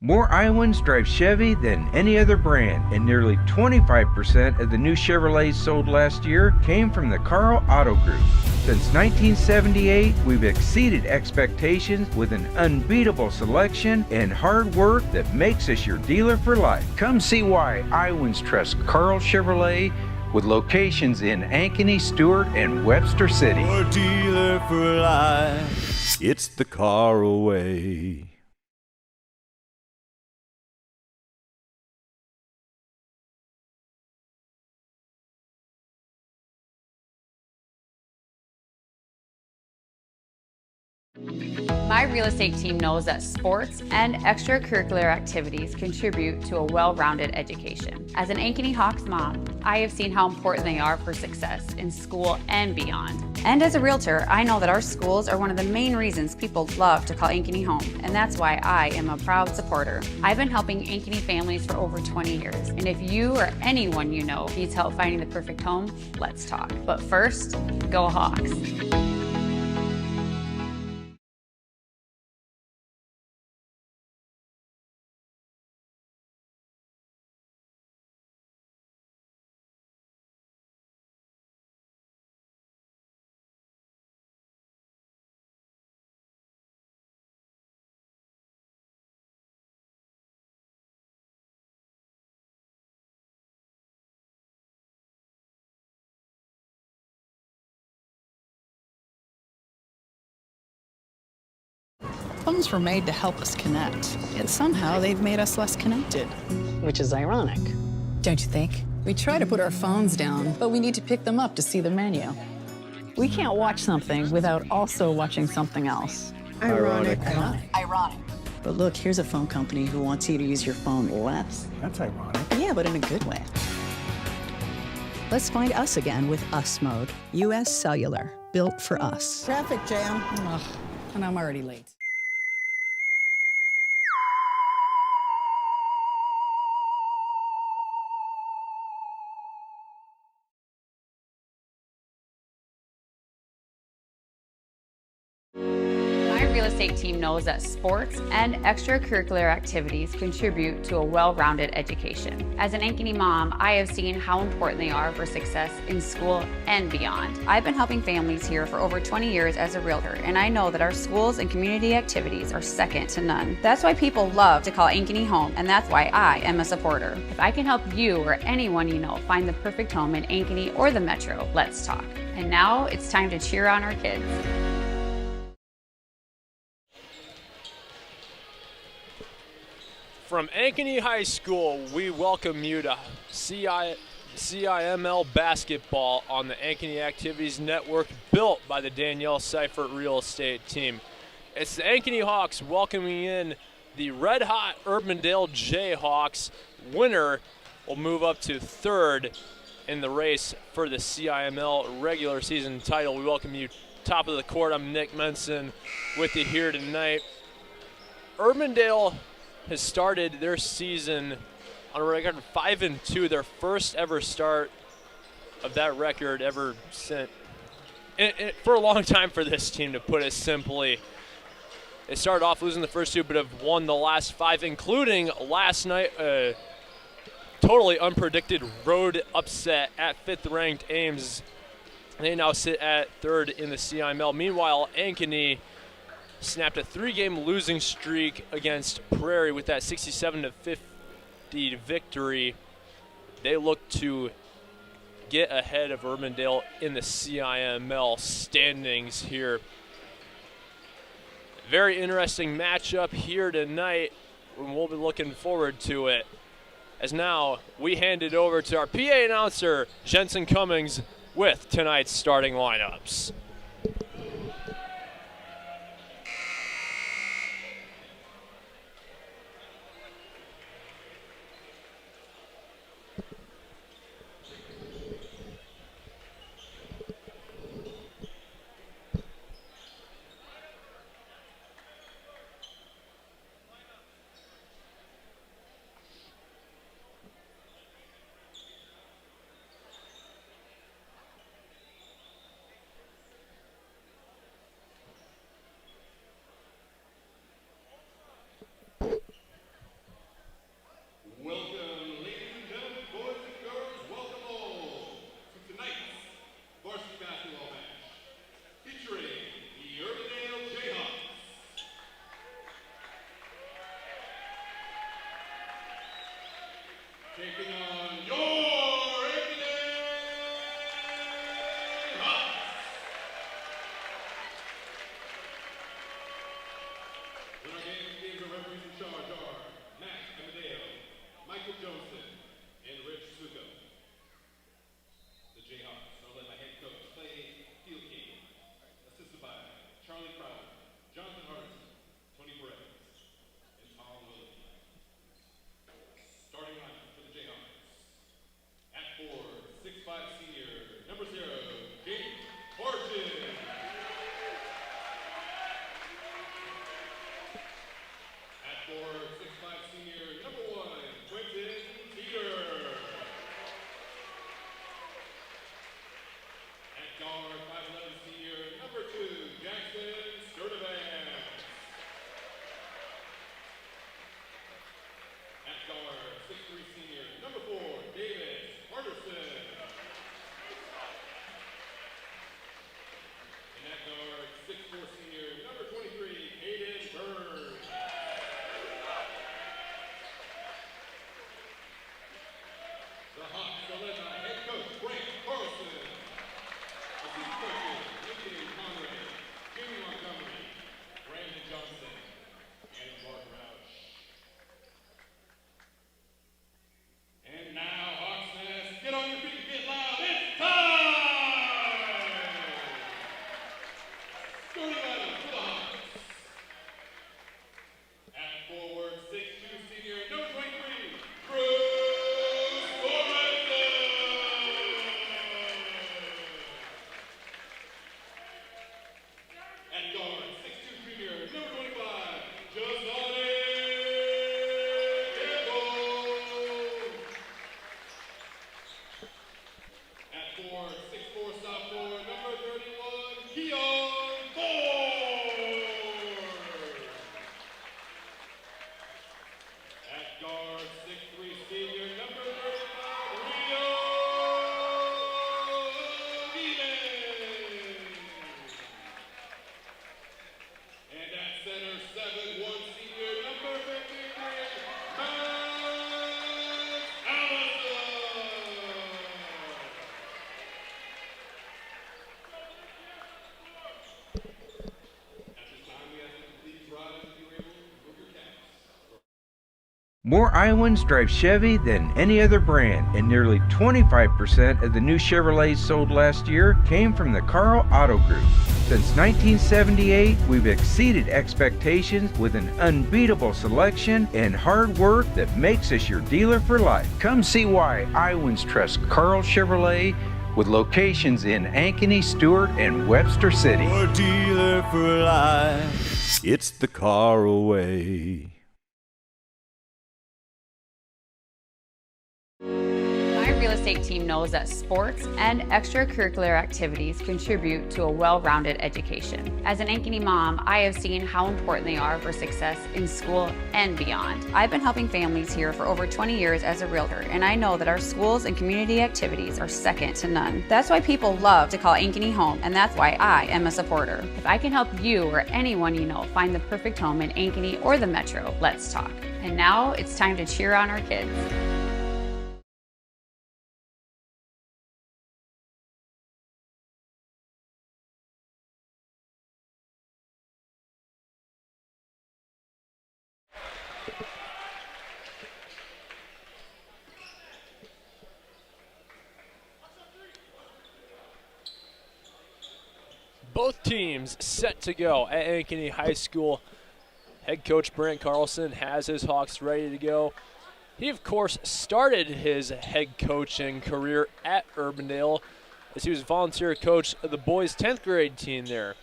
More Iowans drive Chevy than any other brand, and nearly 25% of the new Chevrolets sold last year came from the Carl Auto Group. Since 1978, we've exceeded expectations with an unbeatable selection and hard work that makes us your dealer for life. Come see why Iowans trust Carl Chevrolet with locations in Ankeny, Stewart, and Webster City. Your dealer for life, it's the Carl way. My real estate team knows that sports and extracurricular activities contribute to a well-rounded education. As an Ankeny Hawks mom, I have seen how important they are for success in school and beyond. And as a realtor, I know that our schools are one of the main reasons people love to call Ankeny home, and that's why I am a proud supporter. I've been helping Ankeny families for over 20 years, and if you or anyone you know needs help finding the perfect home, let's talk. But first, go Hawks. Phones were made to help us connect, yet somehow they've made us less connected. Which is ironic. Don't you think? We try to put our phones down, but we need to pick them up to see the menu. We can't watch something without also watching something else. Ironic. But look, here's a phone company who wants you to use your phone less. That's ironic. Yeah, but in a good way. Let's find us again with Us Mode. US Cellular, built for us. Traffic jam. Ugh, and I'm already late. My real estate team knows that sports and extracurricular activities contribute to a well-rounded education. As an Ankeny mom, I have seen how important they are for success in school and beyond. I've been helping families here for over 20 years as a realtor, and I know that our schools and community activities are second to none. That's why people love to call Ankeny home, and that's why I am a supporter. If I can help you or anyone you know find the perfect home in Ankeny or the Metro, let's talk. And now it's time to cheer on our kids. From Ankeny High School, we welcome you to CIML basketball on the Ankeny Activities Network, built by the Danielle Seifert Real Estate Team. It's the Ankeny Hawks welcoming in the red-hot Urbandale Jayhawks. Winner will move up to third in the race for the CIML regular season title. We welcome you top of the court. I'm Nick Menson with you here tonight. Urbandale has started their season on a record of 5-2, their first ever start of that record ever since. For a long time for this team, to put it simply. They started off losing the first two, but have won the last five, including last night, a totally unpredicted road upset at fifth-ranked Ames. They now sit at third in the CIML. Meanwhile, Ankeny snapped a three-game losing streak against Prairie with that 67-50 victory. They look to get ahead of Urbandale in the CIML standings here. Very interesting matchup here tonight, and we'll be looking forward to it. As now we hand it over to our PA announcer, Jensen Cummings, with tonight's starting lineups. More Iowans drive Chevy than any other brand, and nearly 25% of the new Chevrolets sold last year came from the Carl Auto Group. Since 1978, we've exceeded expectations with an unbeatable selection and hard work that makes us your dealer for life. Come see why Iowans trust Carl Chevrolet, with locations in Ankeny, Stewart, and Webster City. Your dealer for life. It's the Carl way. My real estate team knows that sports and extracurricular activities contribute to a well-rounded education. As an Ankeny mom, I have seen how important they are for success in school and beyond. I've been helping families here for over 20 years as a realtor, and I know that our schools and community activities are second to none. That's why people love to call Ankeny home, and that's why I am a supporter. If I can help you or anyone you know find the perfect home in Ankeny or the Metro, let's talk. And now it's time to cheer on our kids. Both teams set to go at Ankeny High School. Head coach Brent Carlson has his Hawks ready to go. He, of course, started his head coaching career at Urbandale as he was volunteer coach of the boys' 10th grade team there.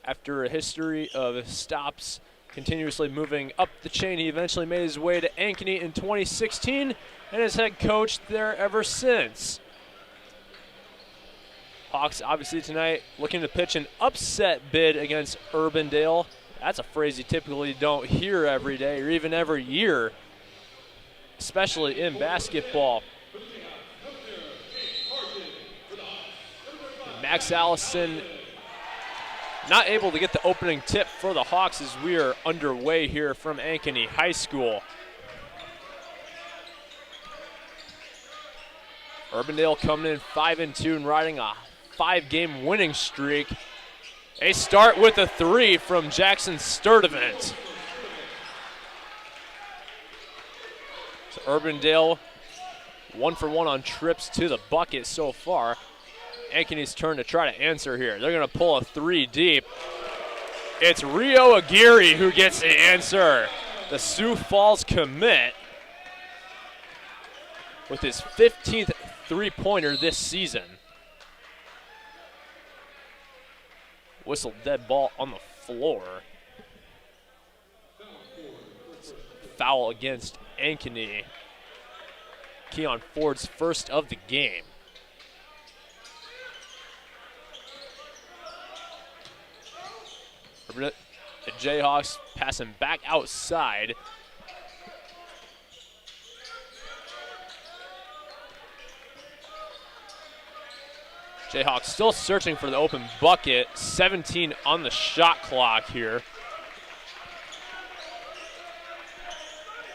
After a history of stops continuously moving up the chain, he eventually made his way to Ankeny in 2016 and has head coached there ever since. Hawks obviously tonight looking to pitch an upset bid against Urbandale. That's a phrase you typically don't hear every day or even every year, especially in basketball. Max Allison not able to get the opening tip for the Hawks as we are underway here from Ankeny High School. Urbandale coming in 5-2 and riding a 5-game winning streak. They start with a 3 from Jackson Sturdivant. So Urbandale 1 for 1 on trips to the bucket so far. Ankeny's turn to try to answer here. They're going to pull a 3 deep. It's Rio Aguirre who gets the answer. The Sioux Falls commit with his 15th three-pointer this season. Whistle dead ball on the floor. Foul against Ankeny. Keon Ford's first of the game. The Jayhawks passing back outside. Jayhawks still searching for the open bucket. 17 on the shot clock here.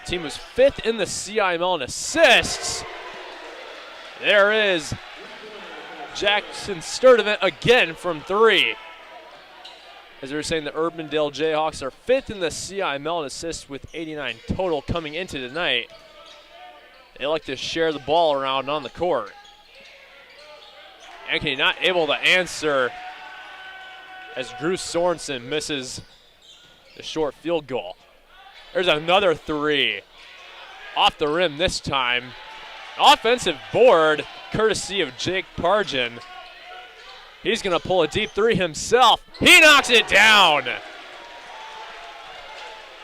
Team was 5th in the CIML in assists. There is Jackson Sturdivant again from 3. As we were saying, the Urbandale Jayhawks are 5th in the CIML in assists with 89 total coming into tonight. They like to share the ball around on the court. Ankeny not able to answer as Drew Sorensen misses the short field goal. There's another 3 off the rim this time. Offensive board courtesy of Jake Pargin. He's going to pull a deep 3 himself. He knocks it down.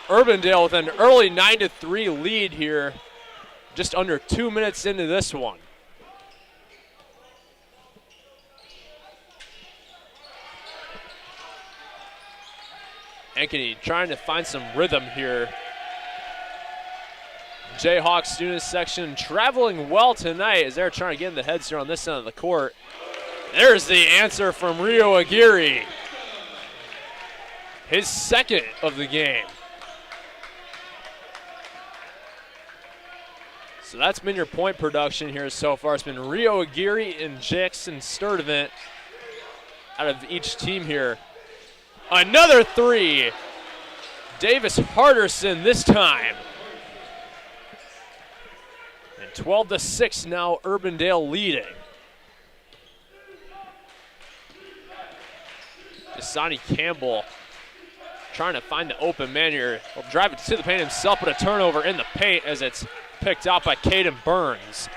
Urbandale with an early 9-3 lead here, just under 2 minutes into this one. Ankeny trying to find some rhythm here. Jayhawks student section traveling well tonight as they're trying to get in the heads here on this end of the court. There's the answer from Rio Aguirre. His second of the game. So that's been your point production here so far. It's been Rio Aguirre and Jackson Sturdivant out of each team here. Another 3. Davis Harderson this time. And 12-6 now, Urbandale leading. Dasani Campbell trying to find the open man here. Will drive it to the paint himself, but a turnover in the paint as it's picked out by Caden Burns.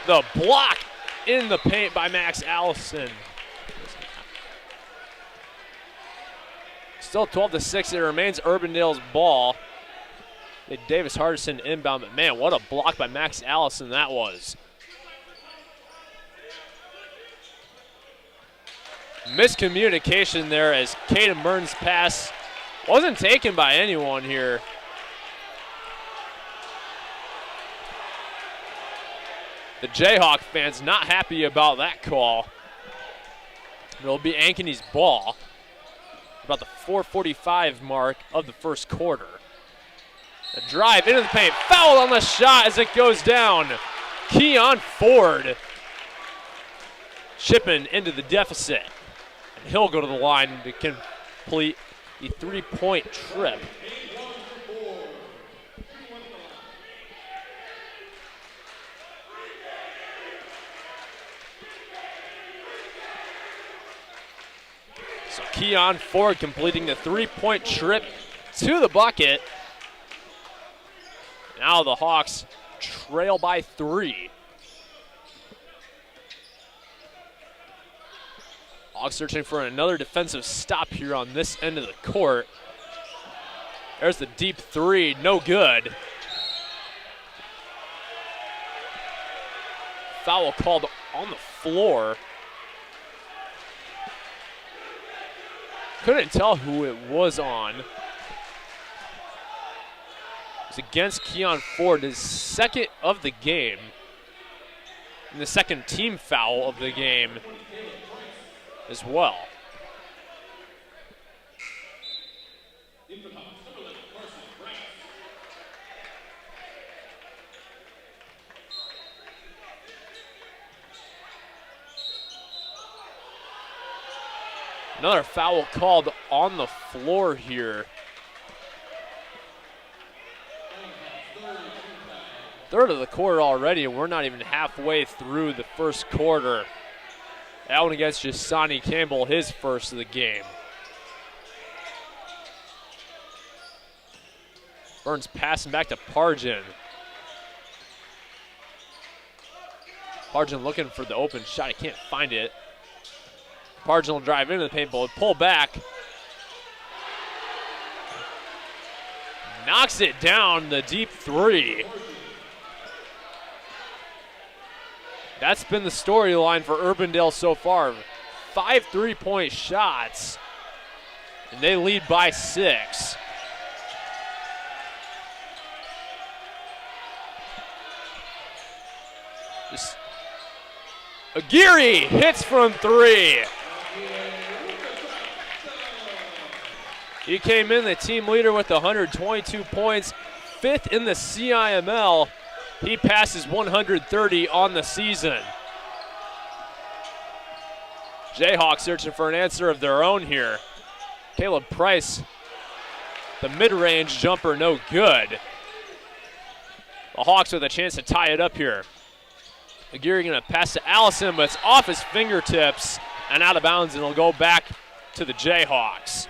The block in the paint by Max Allison. Still 12-6, it remains Urbandale's ball. Davis Hardison inbound, but man, what a block by Max Allison that was. Miscommunication there as Caden Burns' pass wasn't taken by anyone here. The Jayhawk fans not happy about that call. It'll be Ankeny's ball. About the 4:45 mark of the first quarter. A drive into the paint, foul on the shot as it goes down. Keon Ford chipping into the deficit. And he'll go to the line to complete the 3-point trip. So Keon Ford completing the 3-point trip to the bucket. Now the Hawks trail by 3. Hawks searching for another defensive stop here on this end of the court. There's the deep 3, no good. Foul called on the floor. Couldn't tell who it was on. It's against Keon Ford, his second of the game. And the second team foul of the game as well. Another foul called on the floor here. Third of the quarter already, and we're not even halfway through the first quarter. That one against Jasani Campbell, his first of the game. Burns passing back to Pargin. Pargin looking for the open shot. He can't find it. Pargin will drive into the paint, but pull back. Knocks it down, the deep three. That's been the storyline for Urbandale so far. 5 3-point shots, and they lead by 6. Aguirre hits from 3. He came in the team leader with 122 points, 5th in the CIML. He passes 130 on the season. Jayhawks searching for an answer of their own here. Caleb Price, the mid-range jumper, no good. The Hawks with a chance to tie it up here. Aguirre gonna pass to Allison, but it's off his fingertips and out of bounds, and it'll go back to the Jayhawks.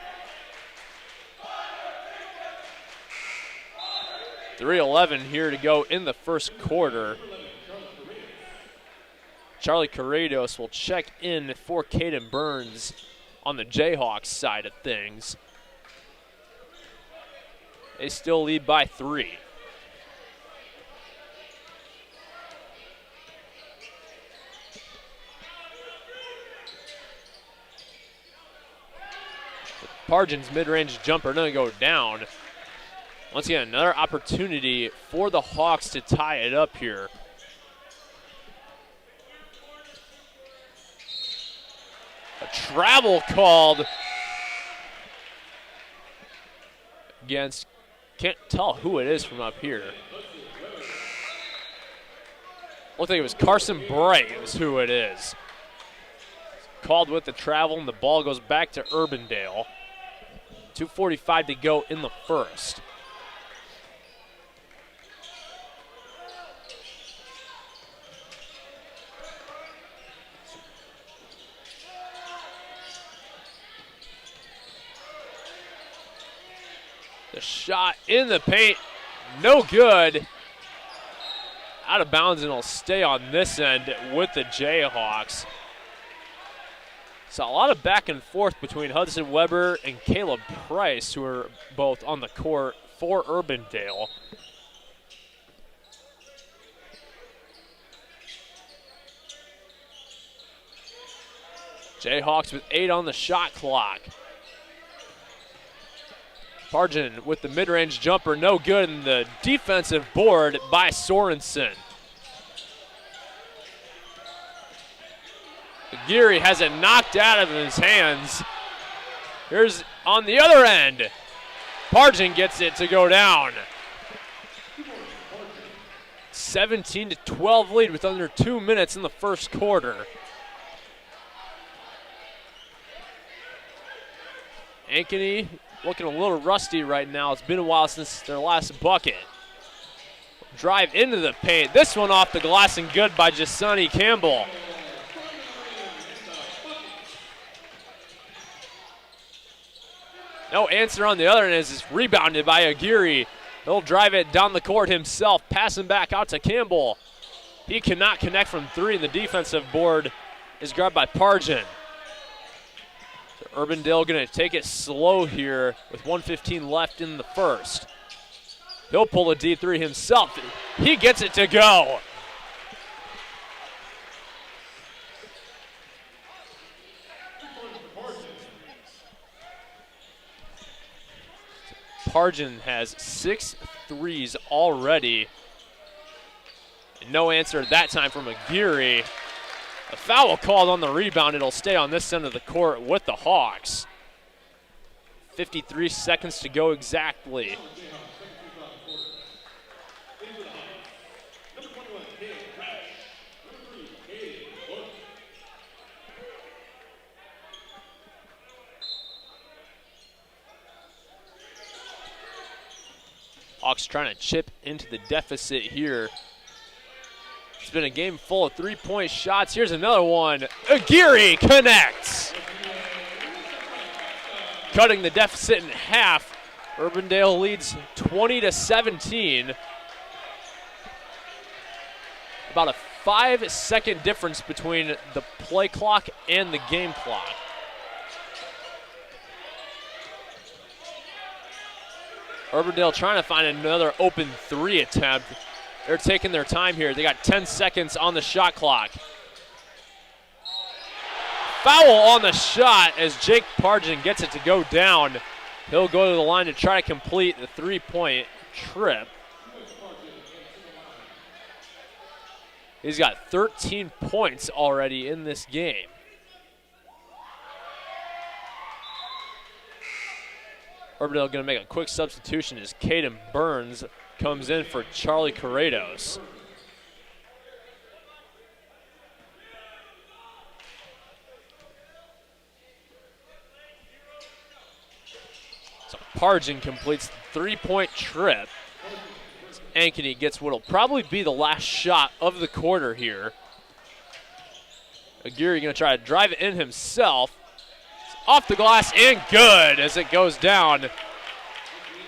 3:11 here to go in the first quarter. Charlie Corrados will check in for Caden Burns on the Jayhawks side of things. They still lead by 3. Pargin's mid-range jumper doesn't go down. Once again, another opportunity for the Hawks to tie it up here. A travel called against, can't tell who it is from up here. Looked like it was Carson Bright is who it is. Called with the travel, and the ball goes back to Urbandale. 2:45 to go in the first. The shot in the paint, no good. Out of bounds, and it'll stay on this end with the Jayhawks. So a lot of back and forth between Hudson Weber and Caleb Price, who are both on the court for Urbandale. Jayhawks with 8 on the shot clock. Pargin with the mid-range jumper, no good, and the defensive board by Sorensen. Aguirre has it knocked out of his hands. Here's on the other end. Pargin gets it to go down. 17-12 lead with under 2 minutes in the first quarter. Ankeny looking a little rusty right now. It's been a while since their last bucket. Drive into the paint. This one off the glass and good by Jasani Campbell. No answer on the other end as it's rebounded by Aguirre. He'll drive it down the court himself, passing back out to Campbell. He cannot connect from 3, and the defensive board is grabbed by Pargin. So Urbandale going to take it slow here with 1:15 left in the first. He'll pull a D3 himself. He gets it to go. Pargin has 6 threes already. And no answer that time from Aguirre. A foul called on the rebound. It'll stay on this end of the court with the Hawks. 53 seconds to go exactly. Hawks trying to chip into the deficit here. It's been a game full of three-point shots. Here's another one. Aguirre connects. Cutting the deficit in half. Urbandale leads 20-17. About a 5-second difference between the play clock and the game clock. Urbandale trying to find another open three attempt. They're taking their time here. They got 10 seconds on the shot clock. Foul on the shot as Jake Pargin gets it to go down. He'll go to the line to try to complete the three-point trip. He's got 13 points already in this game. Urbandale going to make a quick substitution as Caden Burns comes in for Charlie Corrados. So Pargin completes the three-point trip. Ankeny gets what'll probably be the last shot of the quarter here. Aguirre going to try to drive it in himself. It's off the glass and good as it goes down.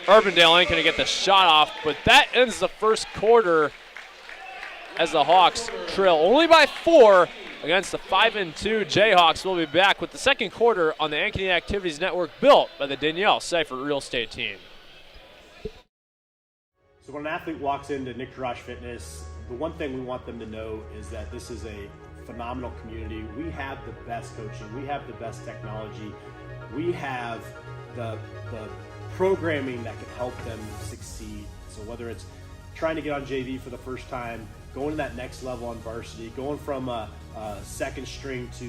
Urbandale ain't going to get the shot off, but that ends the first quarter as the Hawks trail only by 4 against the 5-2 Jayhawks. We'll be back with the second quarter on the Ankeny Activities Network built by the Danielle Seifert Real Estate Team. So when an athlete walks into Nick Jarash Fitness, the one thing we want them to know is that this is a phenomenal community. We have the best coaching. We have the best technology. We have the programming that can help them succeed. So whether it's trying to get on JV for the first time, going to that next level on varsity, going from a second string to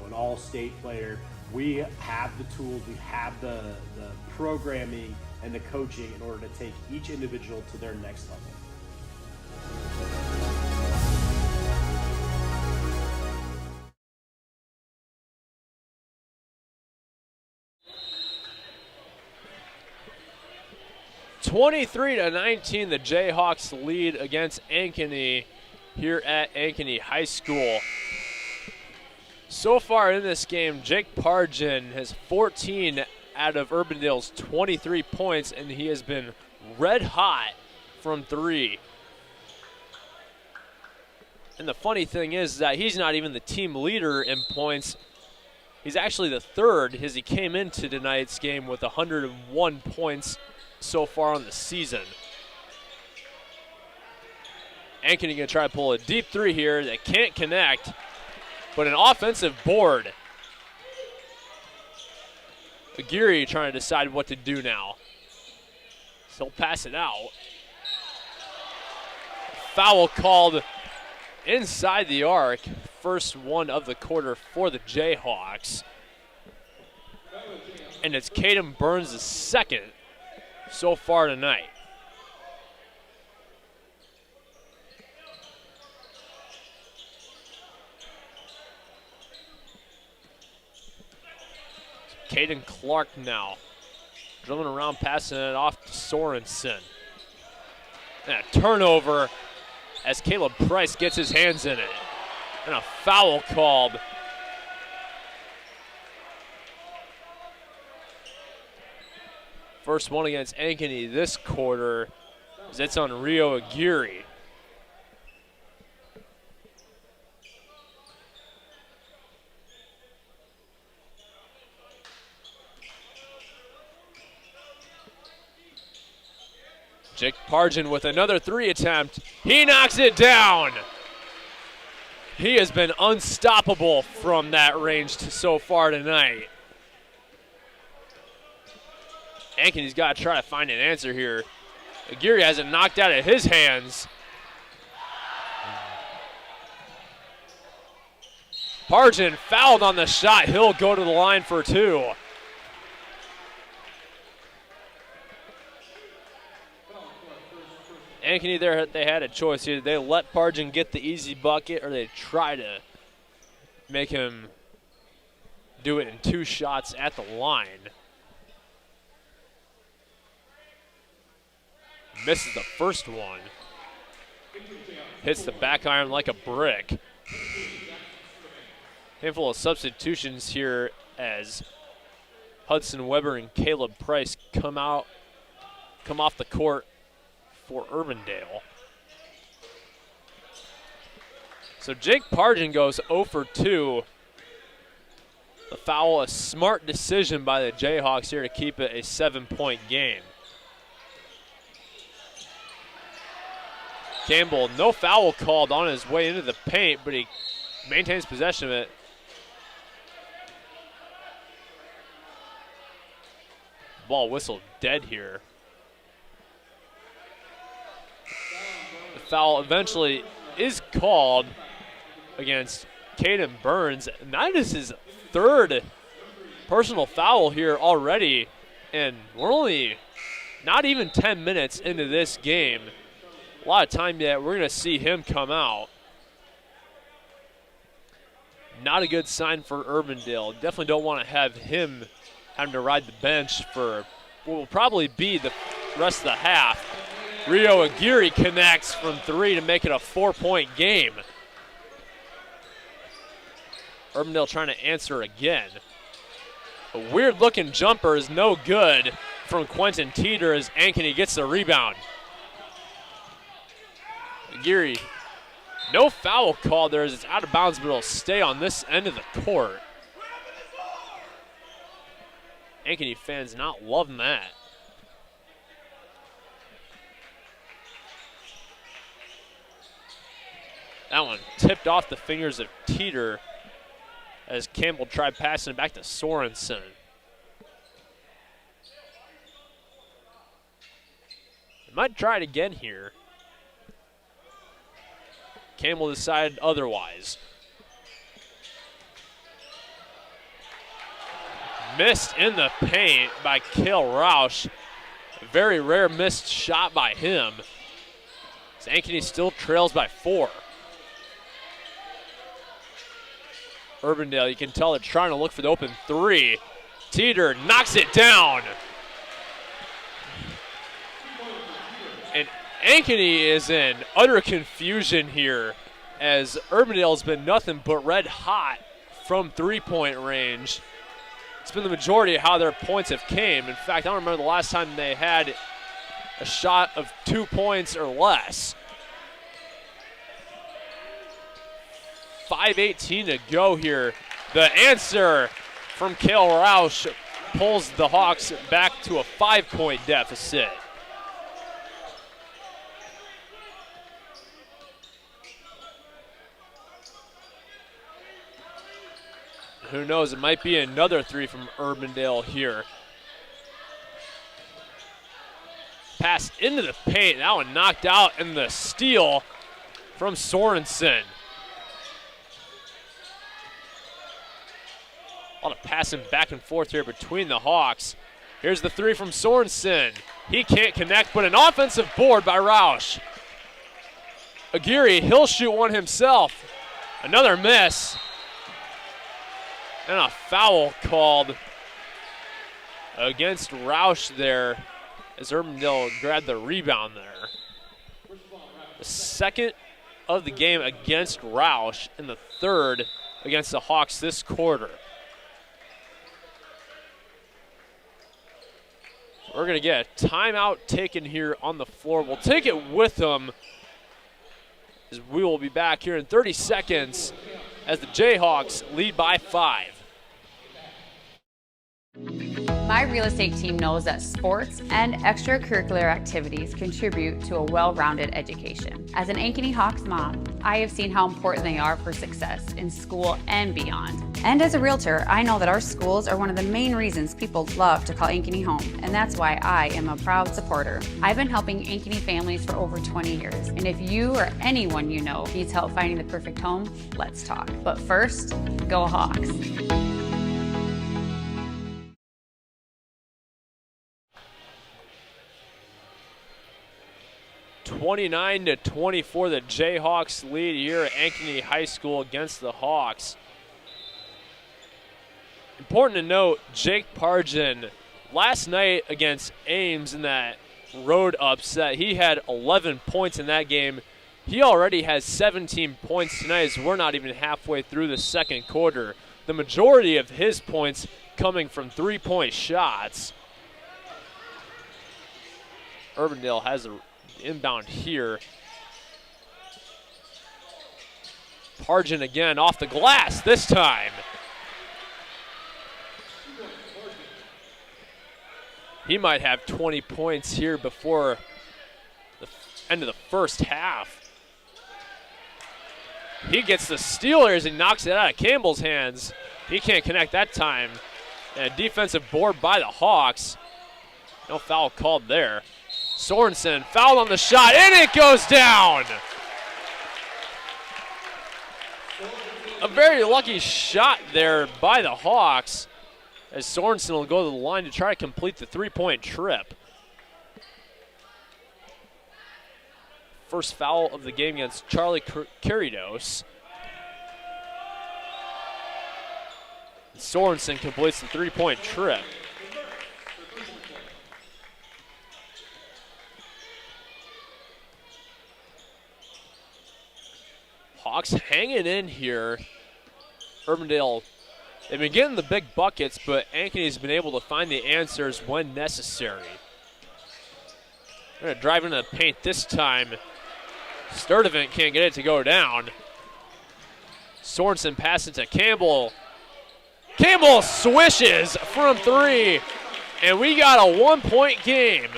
an all-state player, we have the tools, we have the programming and the coaching in order to take each individual to their next level. (23-19), the Jayhawks lead against Ankeny here at Ankeny High School. So far in this game, Jake Pargin has 14 out of Urbandale's 23 points, and he has been red hot from 3. And the funny thing is that he's not even the team leader in points. He's actually the third as he came into tonight's game with 101 points so far on the season. Ankeny going to try to pull a deep 3 here that can't connect, but an offensive board. Aguirre trying to decide what to do now. So he'll pass it out. Foul called inside the arc. First one of the quarter for the Jayhawks. And it's Caden Burns' second so far tonight. Caden Clark now dribbling around, passing it off to Sorensen. And a turnover as Caleb Price gets his hands in it. And a foul called. First one against Ankeny this quarter as it's on Rio Aguirre. Jake Pargin with another 3 attempt. He knocks it down. He has been unstoppable from that range so far tonight. Ankeny's got to try to find an answer here. Aguirre has it knocked out of his hands. Pargin fouled on the shot. He'll go to the line for 2. Ankeny there, they had a choice here. They let Pargin get the easy bucket, or they try to make him do it in 2 shots at the line. Misses the first one. Hits the back iron like a brick. Handful of substitutions here as Hudson Weber and Caleb Price come off the court for Urbandale. So Jake Pargin goes 0 for 2. The foul, a smart decision by the Jayhawks here to keep it a 7-point game. Campbell, no foul called on his way into the paint, but he maintains possession of it. Ball whistled dead here. The foul eventually is called against Caden Burns, and that is his third personal foul here already, and we're only not even 10 minutes into this game. A lot of time yet. We're going to see him come out. Not a good sign for Urbandale. Definitely don't want to have him having to ride the bench for what will probably be the rest of the half. Rio Aguirre connects from 3 to make it a 4-point game. Urbandale trying to answer again. A weird-looking jumper is no good from Quentin Teeter as Ankeny gets the rebound. Aguirre, no foul called there as it's out of bounds, but it'll stay on this end of the court. Ankeny fans not loving that. That one tipped off the fingers of Teeter as Campbell tried passing it back to Sorensen. They might try it again here. Campbell decided otherwise. Missed in the paint by Cale Roush. A very rare missed shot by him. As Ankeny still trails by 4. Urbandale, you can tell they're trying to look for the open 3. Teeter knocks it down. And Ankeny is in utter confusion here as Urbandale's been nothing but red hot from 3-point range. It's been the majority of how their points have came. In fact, I don't remember the last time they had a shot of 2 points or less. 5:18 to go here. The answer from Cale Roush pulls the Hawks back to a 5-point deficit. Who knows, it might be another 3 from Urbandale here. Pass into the paint, that one knocked out, and the steal from Sorensen. A lot of passing back and forth here between the Hawks. Here's the 3 from Sorensen. He can't connect, but an offensive board by Roush. Aguirre, he'll shoot one himself. Another miss. And a foul called against Roush there as Urbandale grabbed the rebound there. The second of the game against Roush and the third against the Hawks this quarter. We're going to get a timeout taken here on the floor. We'll take it with them as we will be back here in 30 seconds as the Jayhawks lead by 5. My real estate team knows that sports and extracurricular activities contribute to a well-rounded education. As an Ankeny Hawks mom, I have seen how important they are for success in school and beyond. And as a realtor, I know that our schools are one of the main reasons people love to call Ankeny home, and that's why I am a proud supporter. I've been helping Ankeny families for over 20 years, and if you or anyone you know needs help finding the perfect home, let's talk. But first, go Hawks. 29-24, the Jayhawks lead here at Ankeny High School against the Hawks. Important to note, Jake Pargin last night against Ames in that road upset. He had 11 points in that game. He already has 17 points tonight as we're not even halfway through the second quarter. The majority of his points coming from three-point shots. Urbandale has an inbound here. Pargin again off the glass this time. He might have 20 points here before the end of the first half. He gets the steal here as he knocks it out of Campbell's hands. He can't connect that time. And a defensive board by the Hawks. No foul called there. Sorensen fouled on the shot, and it goes down. A very lucky shot there by the Hawks, as Sorensen will go to the line to try to complete the three-point trip. First foul of the game against Charlie Kiridos. Sorensen completes the three-point trip. Hawks hanging in here. Urbandale, they've been getting the big buckets, but Ankeny's been able to find the answers when necessary. They're going to drive into the paint this time. Sturdivant can't get it to go down. Sorensen passes to Campbell. Campbell swishes from three, and we got a one-point game.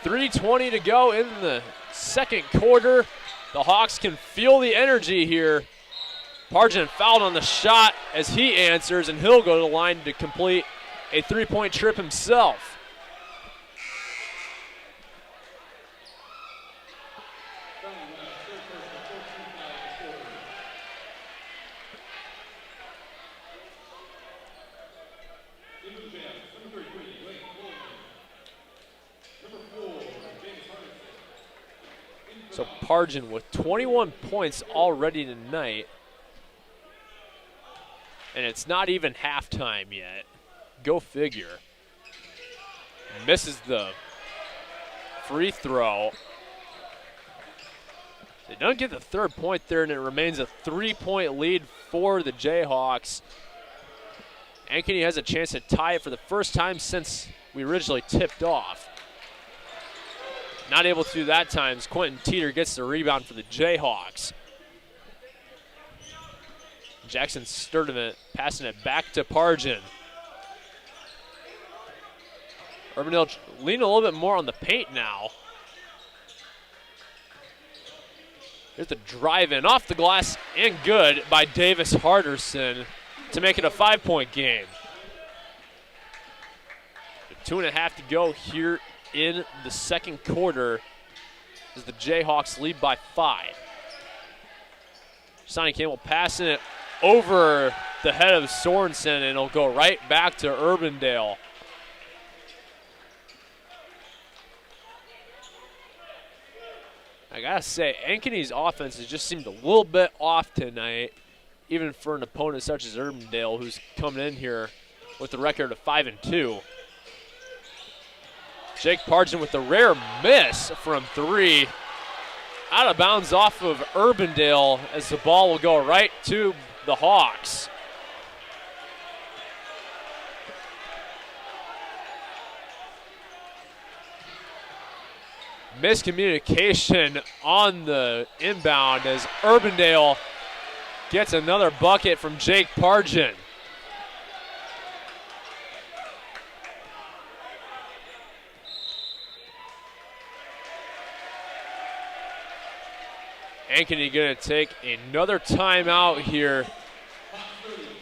.320 to go in the second quarter. The Hawks can feel the energy here. Pargin fouled on the shot as he answers, and he'll go to the line to complete a three-point trip himself. So Pargin with 21 points already tonight. And it's not even halftime yet. Go figure. Misses the free throw. They don't get the third point there, and it remains a three-point lead for the Jayhawks. Ankeny has a chance to tie it for the first time since we originally tipped off. Not able to do that time as Quentin Teeter gets the rebound for the Jayhawks. Jackson Sturdivant passing it back to Pargin. Urbandale leaning a little bit more on the paint now. Here's the drive in off the glass and good by Davis Harderson to make it a 5-point game. 2.5 to go here in the second quarter as the Jayhawks lead by 5. Sonny Campbell passing it over the head of Sorensen, and it'll go right back to Urbandale. I gotta say, Ankeny's offense has just seemed a little bit off tonight, even for an opponent such as Urbandale, who's coming in here with a record of 5-2. Jake Pargin with the rare miss from three. Out of bounds off of Urbandale as the ball will go right to the Hawks. Miscommunication on the inbound as Urbandale gets another bucket from Jake Pargin. Ankeny going to take another timeout here.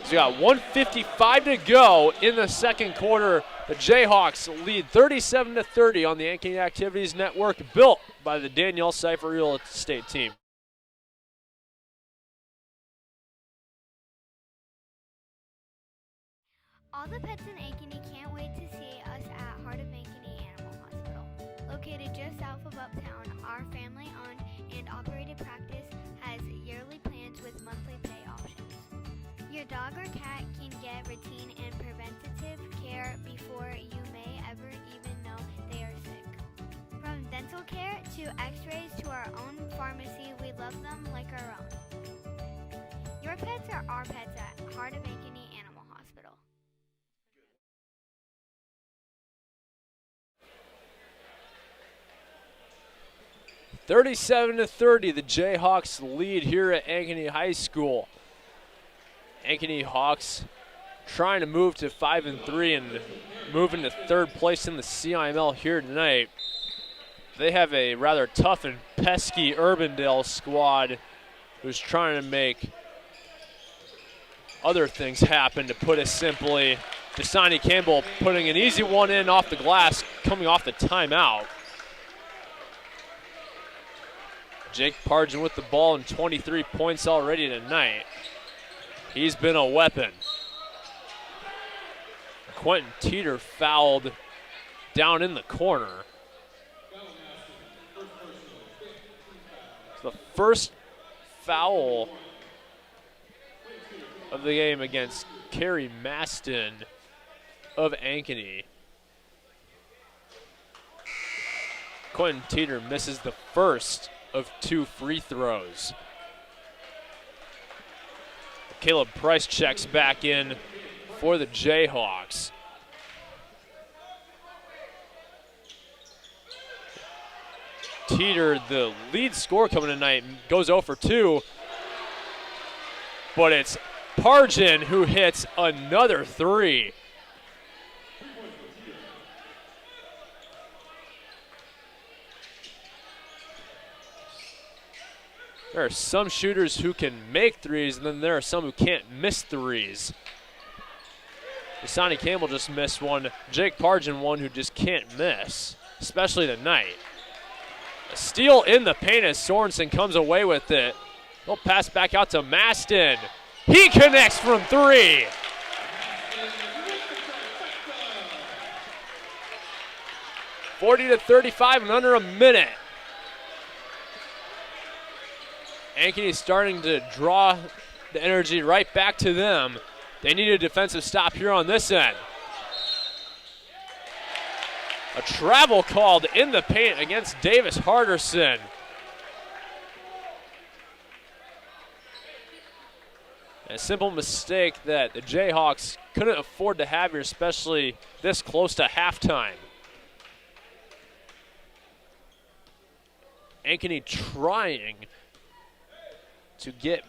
So we got 1:55 to go in the second quarter. The Jayhawks lead 37-30 on the Ankeny Activities Network, built by the Danielle Seifert Real Estate Team. All the pets in Ankeny can't wait to see us at Heart of Ankeny Animal Hospital. Located just south of Uptown, our family-owned and operated practice has yearly plans with monthly pay options. Your dog or cat can get routine and preventative care before you may ever even know they are sick. From dental care to x-rays to our own pharmacy, we love them like our own. Your pets are our pets at Heart of Ankeny Animal Hospital. "37-30, the Jayhawks lead here at Ankeny High School. Ankeny Hawks trying to move to 5-3 and move into third place in the CIML here tonight. They have a rather tough and pesky Urbandale squad who's trying to make other things happen, to put it simply. Dasani Campbell putting an easy one in off the glass, coming off the timeout. Jake Pargin with the ball and 23 points already tonight. He's been a weapon. Quentin Teeter fouled down in the corner. It's the first foul of the game against Kerry Maston of Ankeny. Quentin Teeter misses the first of 2 free throws. Caleb Price checks back in for the Jayhawks. Teeter, the lead scorer coming tonight, goes 0 for 2. But it's Pargin who hits another 3. There are some shooters who can make threes, and then there are some who can't miss threes. Dasani Campbell just missed one. Jake Pargin one who just can't miss, especially tonight. A steal in the paint as Sorensen comes away with it. He'll pass back out to Maston. He connects from 3. "40-35 in under a minute. Ankeny is starting to draw the energy right back to them. They need a defensive stop here on this end. A travel called in the paint against Davis Harderson. A simple mistake that the Jayhawks couldn't afford to have here, especially this close to halftime. Ankeny trying to get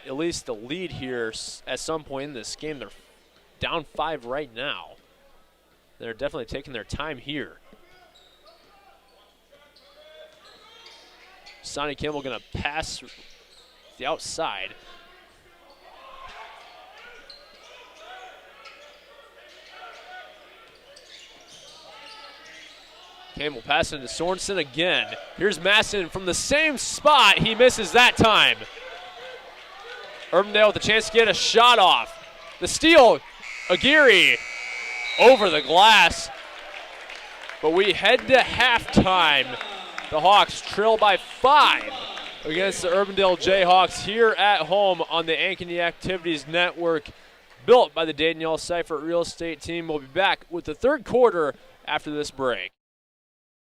at least the lead here at some point in this game. They're down 5 right now. They're definitely taking their time here. Sonny Campbell gonna pass the outside. Campbell passing to Sorensen again. Here's Masson from the same spot. He misses that time. Urbandale with a chance to get a shot off. The steal, Aguirre over the glass. But we head to halftime. The Hawks trail by 5 against the Urbandale Jayhawks here at home on the Ankeny Activities Network, built by the Danielle Seifert Real Estate Team. We'll be back with the third quarter after this break.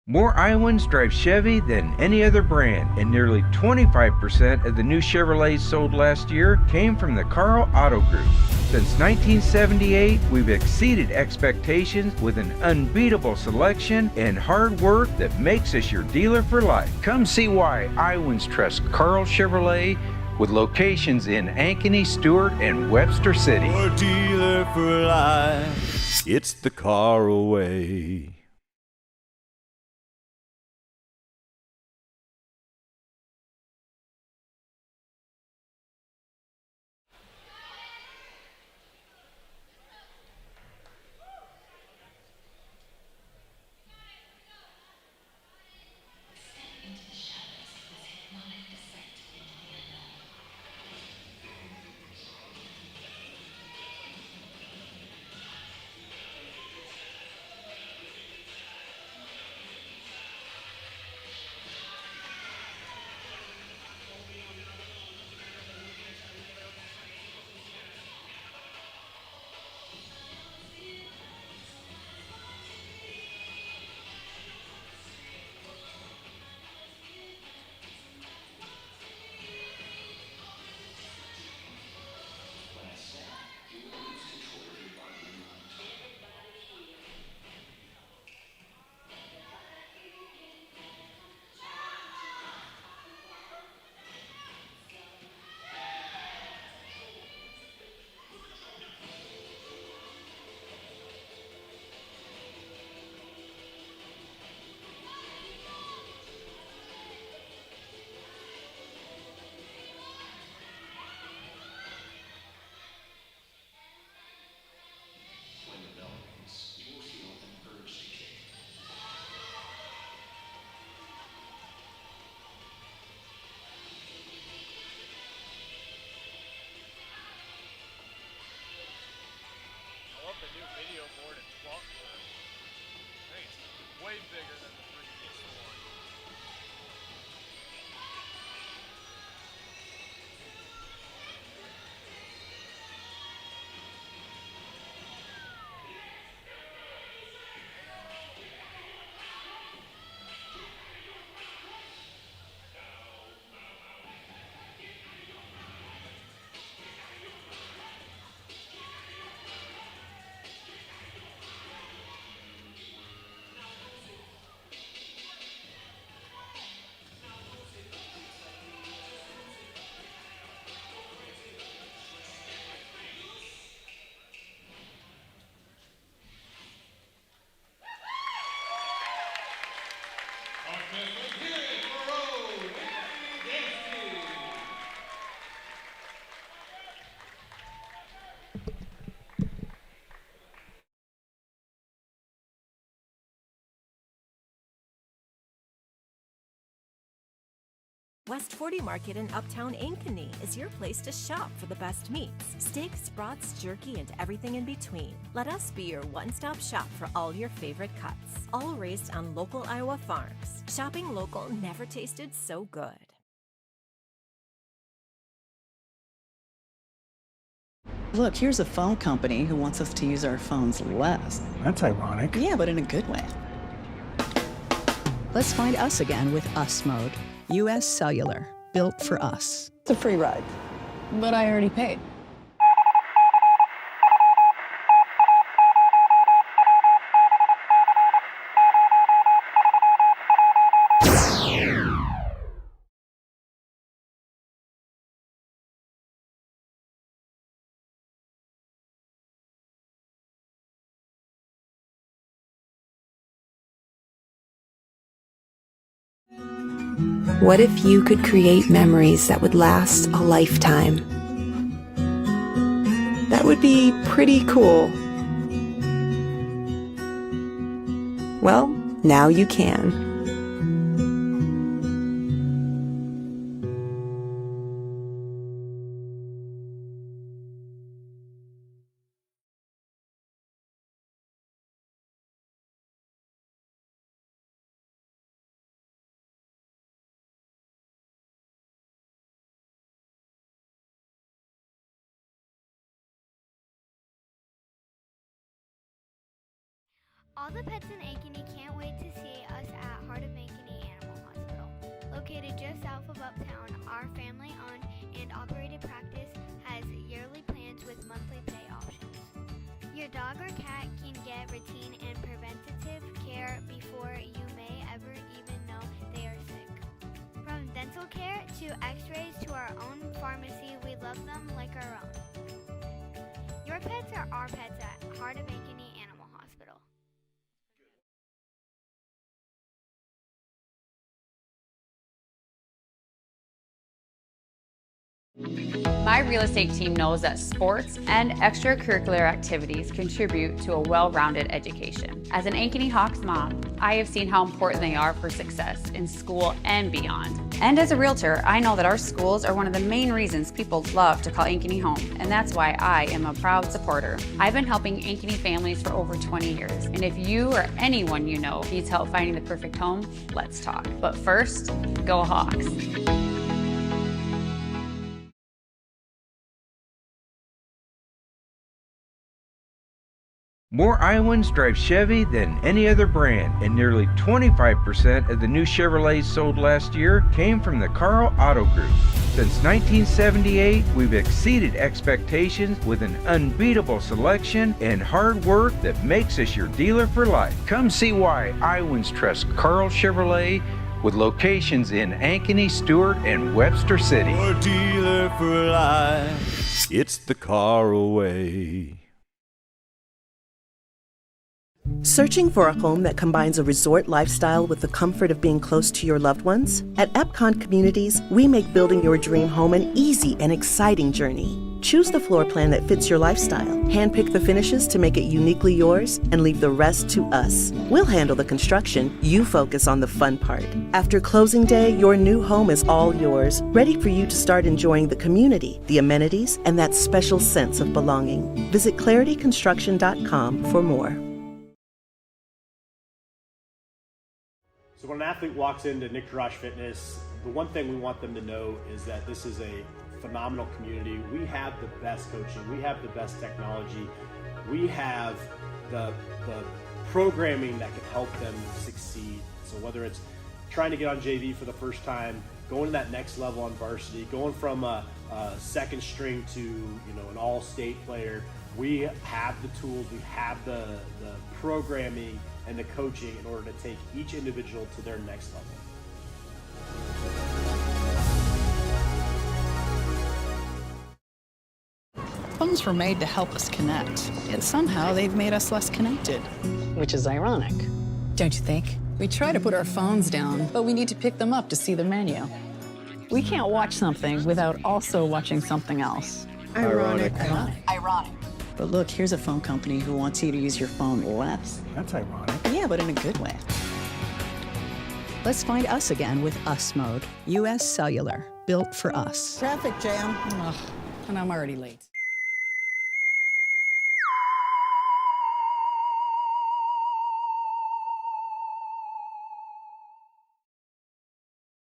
More Iowans drive Chevy than any other brand, and nearly 25% of the new Chevrolets sold last year came from the Carl Auto Group. Since 1978, we've exceeded expectations with an unbeatable selection and hard work that makes us your dealer for life. Come see why Iowans trust Carl Chevrolet, with locations in Ankeny, Stewart, and Webster City. Your dealer for life, it's the Carlway. West 40 Market in Uptown Ankeny is your place to shop for the best meats, steaks, brats, jerky, and everything in between. Let us be your one-stop shop for all your favorite cuts, all raised on local Iowa farms. Shopping local never tasted so good. Look, here's a phone company who wants us to use our phones less. That's ironic. Yeah, but in a good way. Let's find us again with Us Mode. US Cellular, built for us. It's a free ride. But I already paid. What if you could create memories that would last a lifetime? That would be pretty cool. Well, now you can. All the pets in Ankeny can't wait to see us at Heart of Ankeny Animal Hospital. Located just south of Uptown, our family-owned and operated practice has yearly plans with monthly pay options. Your dog or cat can get routine and preventative care before you may ever even know they are sick. From dental care to x-rays to our own pharmacy, we love them like our own. Your pets are our pets at Heart of Ankeny Animal Hospital. My real estate team knows that sports and extracurricular activities contribute to a well-rounded education. As an Ankeny Hawks mom, I have seen how important they are for success in school and beyond. And as a realtor, I know that our schools are one of the main reasons people love to call Ankeny home, and that's why I am a proud supporter. I've been helping Ankeny families for over 20 years, and if you or anyone you know needs help finding the perfect home, let's talk. But first, go Hawks. More Iowans drive Chevy than any other brand, and nearly 25% of the new Chevrolets sold last year came from the Carl Auto Group. Since 1978, we've exceeded expectations with an unbeatable selection and hard work that makes us your dealer for life. Come see why Iowans trust Carl Chevrolet, with locations in Ankeny, Stewart, and Webster City. Your dealer for life. It's the car away. Searching for a home that combines a resort lifestyle with the comfort of being close to your loved ones? At Epcon Communities, we make building your dream home an easy and exciting journey. Choose the floor plan that fits your lifestyle, handpick the finishes to make it uniquely yours, and leave the rest to us. We'll handle the construction, you focus on the fun part. After closing day, your new home is all yours, ready for you to start enjoying the community, the amenities, and that special sense of belonging. Visit clarityconstruction.com for more. So when an athlete walks into Nick Garage Fitness, the one thing we want them to know is that this is a phenomenal community. We have the best coaching. We have the best technology. We have the programming that can help them succeed. So whether it's trying to get on JV for the first time, going to that next level on varsity, going from a second string to an all-state player, we have the tools, we have the programming and the coaching in order to take each individual to their next level. Phones were made to help us connect, yet somehow they've made us less connected. Which is ironic. Don't you think? We try to put our phones down, but we need to pick them up to see the menu. We can't watch something without also watching something else. Ironic. Ironic. But look, here's a phone company who wants you to use your phone less. That's ironic. Yeah, but in a good way. Let's find us again with Us Mode. US Cellular, built for us. Traffic jam. Ugh, and I'm already late.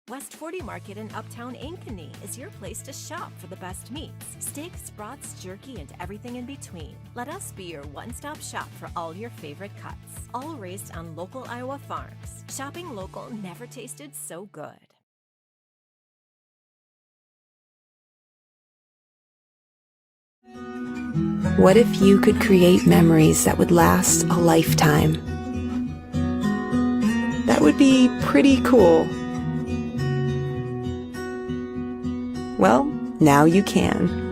West 40 Market in Uptown Ankeny is your place to shop for the best meats. Steaks, brats, jerky, and everything in between. Let us be your one-stop shop for all your favorite cuts. All raised on local Iowa farms. Shopping local never tasted so good. What if you could create memories that would last a lifetime? That would be pretty cool. Well, now you can.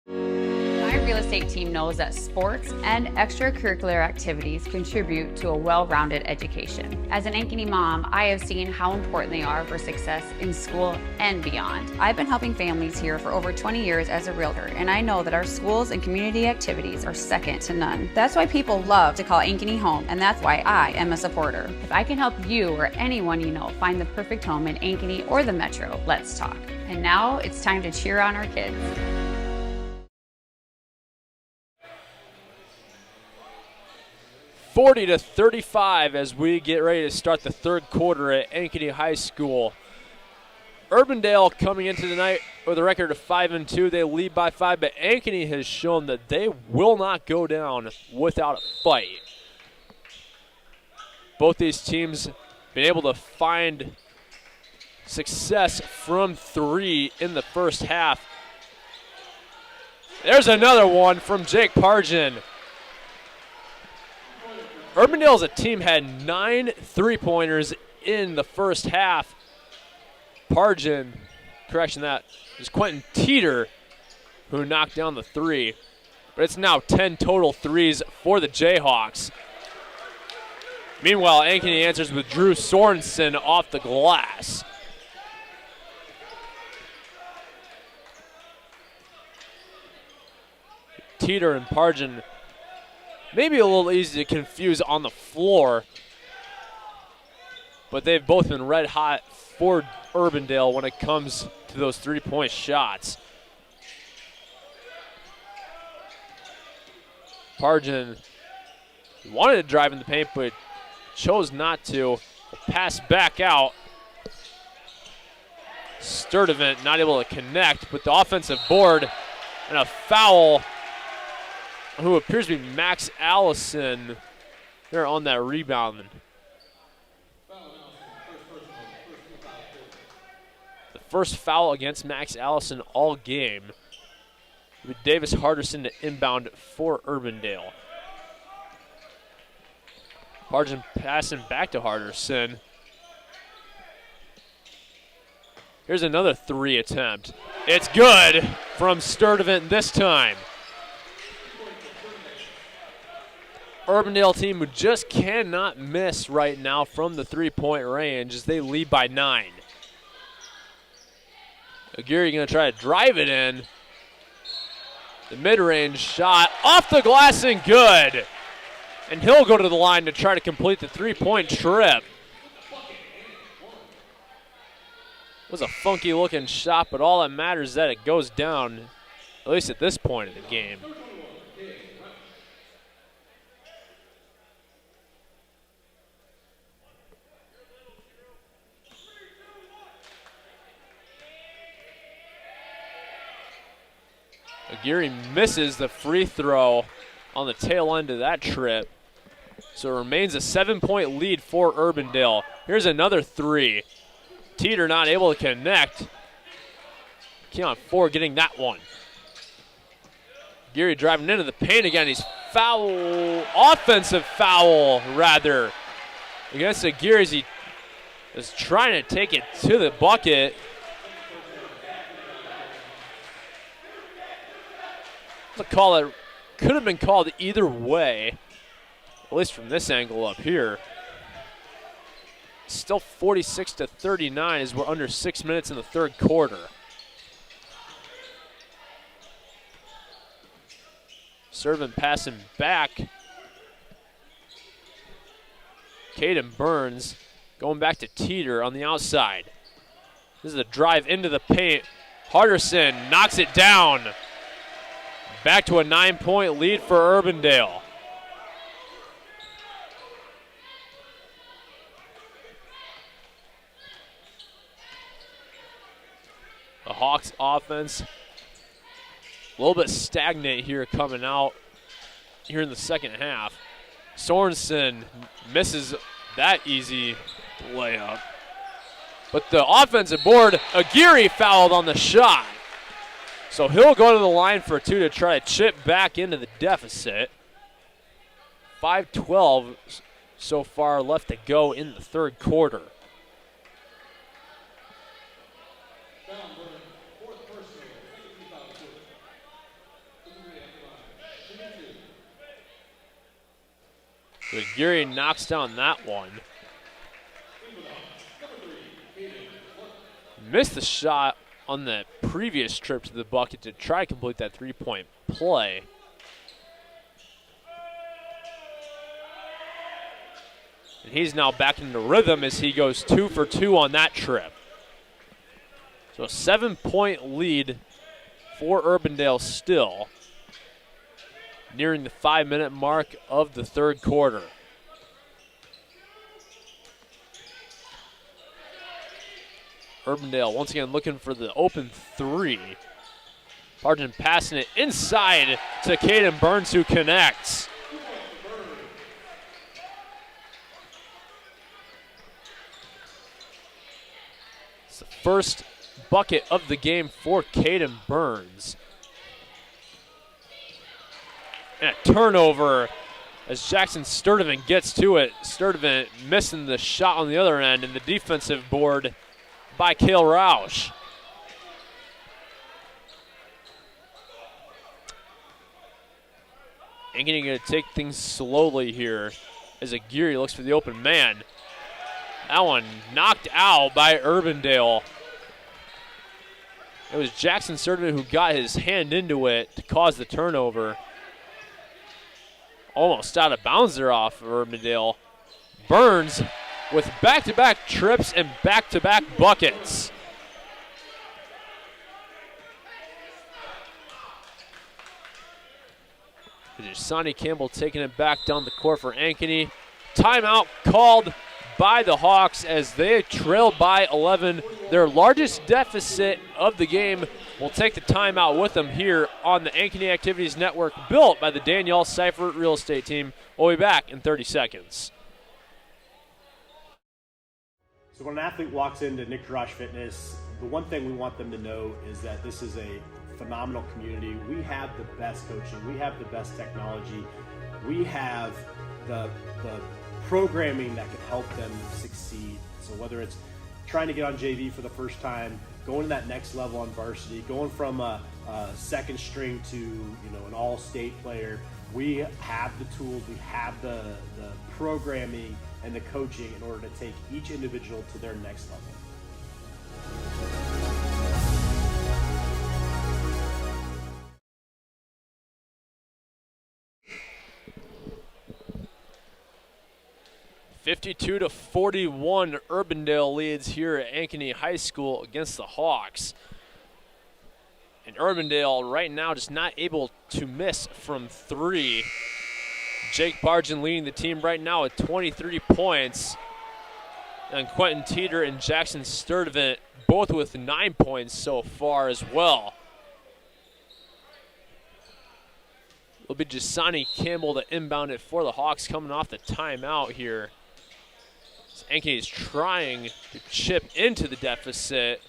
My real estate team knows that sports and extracurricular activities contribute to a well-rounded education. As an Ankeny mom, I have seen how important they are for success in school and beyond. I've been helping families here for over 20 years as a realtor, and I know that our schools and community activities are second to none. That's why people love to call Ankeny home, and that's why I am a supporter. If I can help you or anyone you know find the perfect home in Ankeny or the Metro, let's talk. And now it's time to cheer on our kids. 40-35 as we get ready to start the third quarter at Ankeny High School. Urbandale coming into the night with a record of 5-2. They lead by 5, but Ankeny has shown that they will not go down without a fight. Both these teams been able to find success from 3 in the first half. There's another one from Jake Pargin. Urbandale as a team had 9 3-pointers in the first half. Pargin, correction, that is Quentin Teeter who knocked down the 3. But it's now 10 total threes for the Jayhawks. Meanwhile, Ankeny answers with Drew Sorensen off the glass. Teeter and Pargin maybe a little easy to confuse on the floor, but they've both been red hot for Urbandale when it comes to those three-point shots. Pargin wanted to drive in the paint, but chose not to. Pass back out. Sturdivant not able to connect, but the offensive board and a foul. Who appears to be Max Allison there on that rebound. The first foul against Max Allison all game. With Davis Harderson to inbound for Urbandale. Pargin passing back to Harderson. Here's another 3 attempt. It's good from Sturdivant this time. Urbandale team who just cannot miss right now from the three-point range as they lead by 9. Aguirre going to try to drive it in. The mid-range shot off the glass and good. And he'll go to the line to try to complete the three-point trip. It was a funky-looking shot, but all that matters is that it goes down, at least at this point of the game. Aguirre misses the free throw on the tail end of that trip. So it remains a 7-point lead for Urbandale. Here's another 3. Teeter not able to connect. Keon Ford getting that one. Aguirre driving into the paint again. He's foul, offensive foul rather, against Aguirre as he is trying to take it to the bucket. A call that could have been called either way, at least from this angle up here. still 46-39 as we're under 6 minutes in the third quarter. Serving, passing back. Caden Burns going back to Teeter on the outside. This is a drive into the paint. Harderson knocks it down. Back to a 9-point lead for Urbandale. The Hawks offense a little bit stagnant here coming out here in the second half. Sorensen misses that easy layup. But the offensive board, Aguirre fouled on the shot. So he'll go to the line for two to try to chip back into the deficit. 5:12 so far left to go in the third quarter. Aguirre knocks down that one. Missed the shot on the previous trip to the bucket to try to complete that three-point play. And he's now back into rhythm as he goes 2 for 2 on that trip. So a 7-point lead for Urbandale still, nearing the 5-minute mark of the third quarter. Urbandale once again looking for the open three. Parton passing it inside to Caden Burns, who connects. It's the first bucket of the game for Caden Burns. And a turnover as Jackson Sturdivant gets to it. Sturdivant missing the shot on the other end, and the defensive board by Cale Roush. Ankeny going to take things slowly here as Aguirre looks for the open man. That one knocked out by Urbandale. It was Jackson Sturdivant who got his hand into it to cause the turnover. Almost out of bounds there off of Urbandale. Burns with back-to-back trips and back-to-back buckets. Sonny Campbell taking it back down the court for Ankeny. Timeout called by the Hawks as they trail by 11. Their largest deficit of the game will take the timeout with them here on the Ankeny Activities Network, built by the Danielle Seifert Real Estate Team. We'll be back in 30 seconds. So when an athlete walks into Nick Jarash Fitness, the one thing we want them to know is that this is a phenomenal community. We have the best coaching. We have the best technology. We have the programming that can help them succeed. So whether it's trying to get on JV for the first time, going to that next level on varsity, going from a second string to an all-state player, we have the tools, we have the programming and the coaching in order to take each individual to their next level. (52-41), Urbandale leads here at Ankeny High School against the Hawks. And Urbandale right now just not able to miss from three. Jake Bargen leading the team right now with 23 points. And Quentin Teeter and Jackson Sturdivant both with 9 points so far as well. It'll be Jasani Campbell to inbound it for the Hawks coming off the timeout here. Ankeny is trying to chip into the deficit.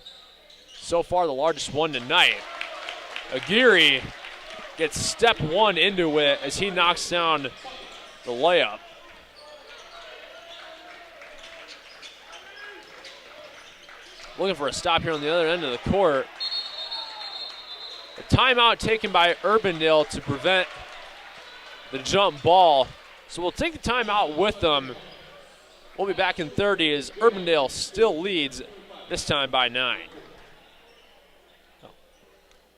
So far the largest one tonight. Aguirre gets step one into it as he knocks down the layup. Looking for a stop here on the other end of the court. A timeout taken by Urbandale to prevent the jump ball. So we'll take the timeout with them. We'll be back in 30 as Urbandale still leads, this time by 9.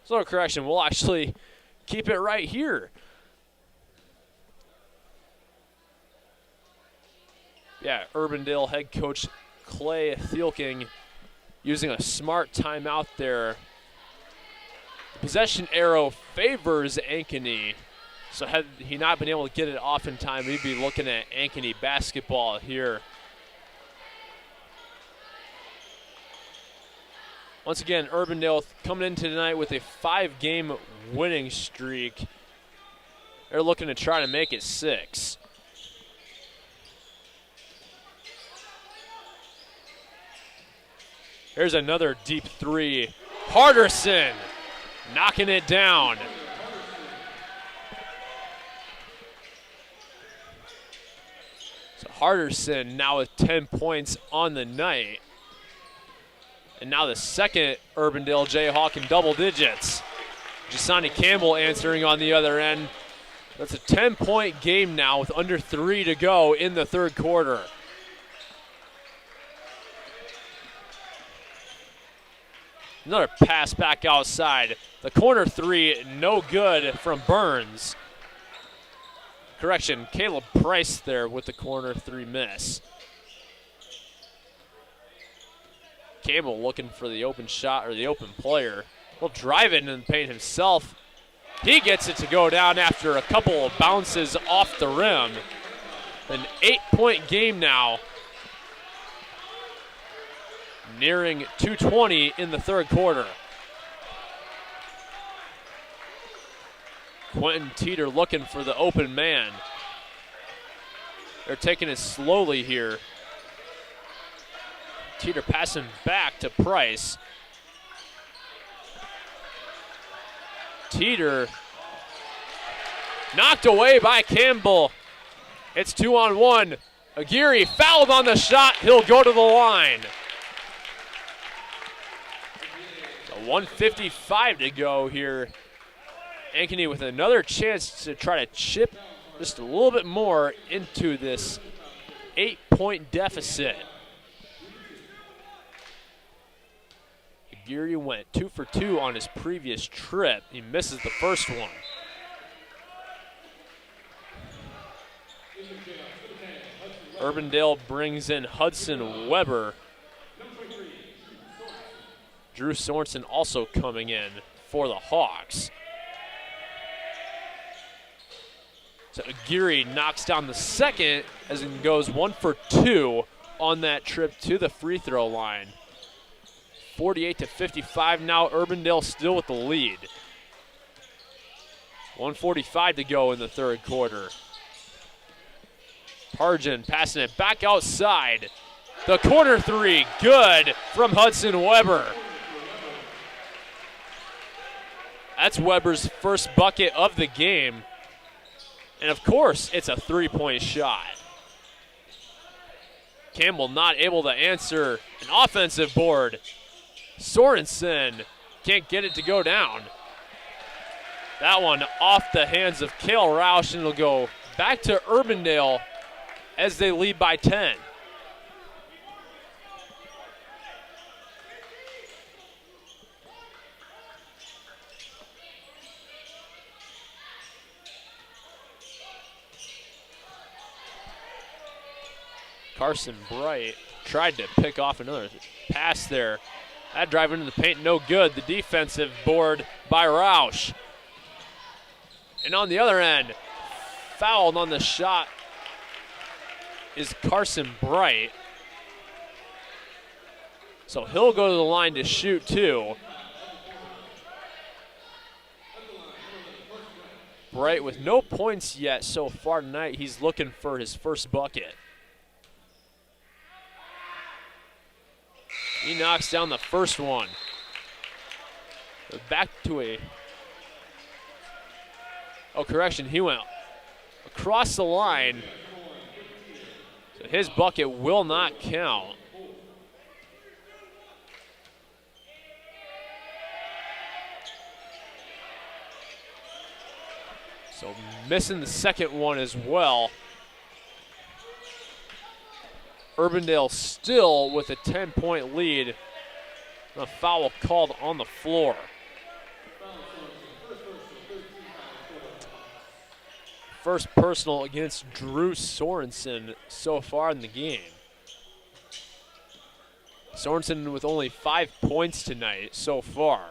So no correction, we'll actually keep it right here. Yeah, Urbandale head coach Clay Thielking using a smart timeout there. The possession arrow favors Ankeny. So had he not been able to get it off in time, we'd be looking at Ankeny basketball here. Once again, Urbandale coming in tonight with a 5-game winning streak. They're looking to try to make it 6. Here's another deep 3. Harderson knocking it down. So Harderson now with 10 points on the night. And now the second Urbandale Jayhawk in double digits. Jasani Campbell answering on the other end. That's a 10-point game now with under 3 to go in the third quarter. Another pass back outside. The corner 3, no good from Burns. Correction, Caleb Price there with the corner 3 miss. Campbell looking for the open shot or the open player. Will drive it in the paint himself. He gets it to go down after a couple of bounces off the rim. An 8-point game now. Nearing 2:20 in the third quarter. Quentin Teeter looking for the open man. They're taking it slowly here. Teeter passing back to Price. Teeter knocked away by Campbell. It's 2-on-1. Aguirre fouled on the shot. He'll go to the line. 1:55 to go here. Ankeny with another chance to try to chip just a little bit more into this 8-point deficit. Aguirre went 2 for 2 on his previous trip. He misses the first one. Urbandale brings in Hudson Weber. Drew Sorensen also coming in for the Hawks. So Aguirre knocks down the second as it goes 1 for 2 on that trip to the free throw line. 48-55 now, Urbandale still with the lead. 1:45 to go in the third quarter. Pargin passing it back outside. The corner 3, good from Hudson Weber. That's Weber's first bucket of the game. And of course, it's a 3-point shot. Campbell not able to answer an offensive board. Sorensen can't get it to go down. That one off the hands of Cale Roush, and it'll go back to Urbandale as they lead by 10. Carson Bright tried to pick off another pass there. That drive into the paint, no good. The defensive board by Roush. And on the other end, fouled on the shot is Carson Bright. So he'll go to the line to shoot 2. Bright with no points yet so far tonight. He's looking for his first bucket. He knocks down the first one. Back to a... Oh, correction, he went across the line. So his bucket will not count. So missing the second one as well. Urbandale still with a 10-point lead. A foul called on the floor. First personal against Drew Sorensen so far in the game. Sorensen with only 5 points tonight so far.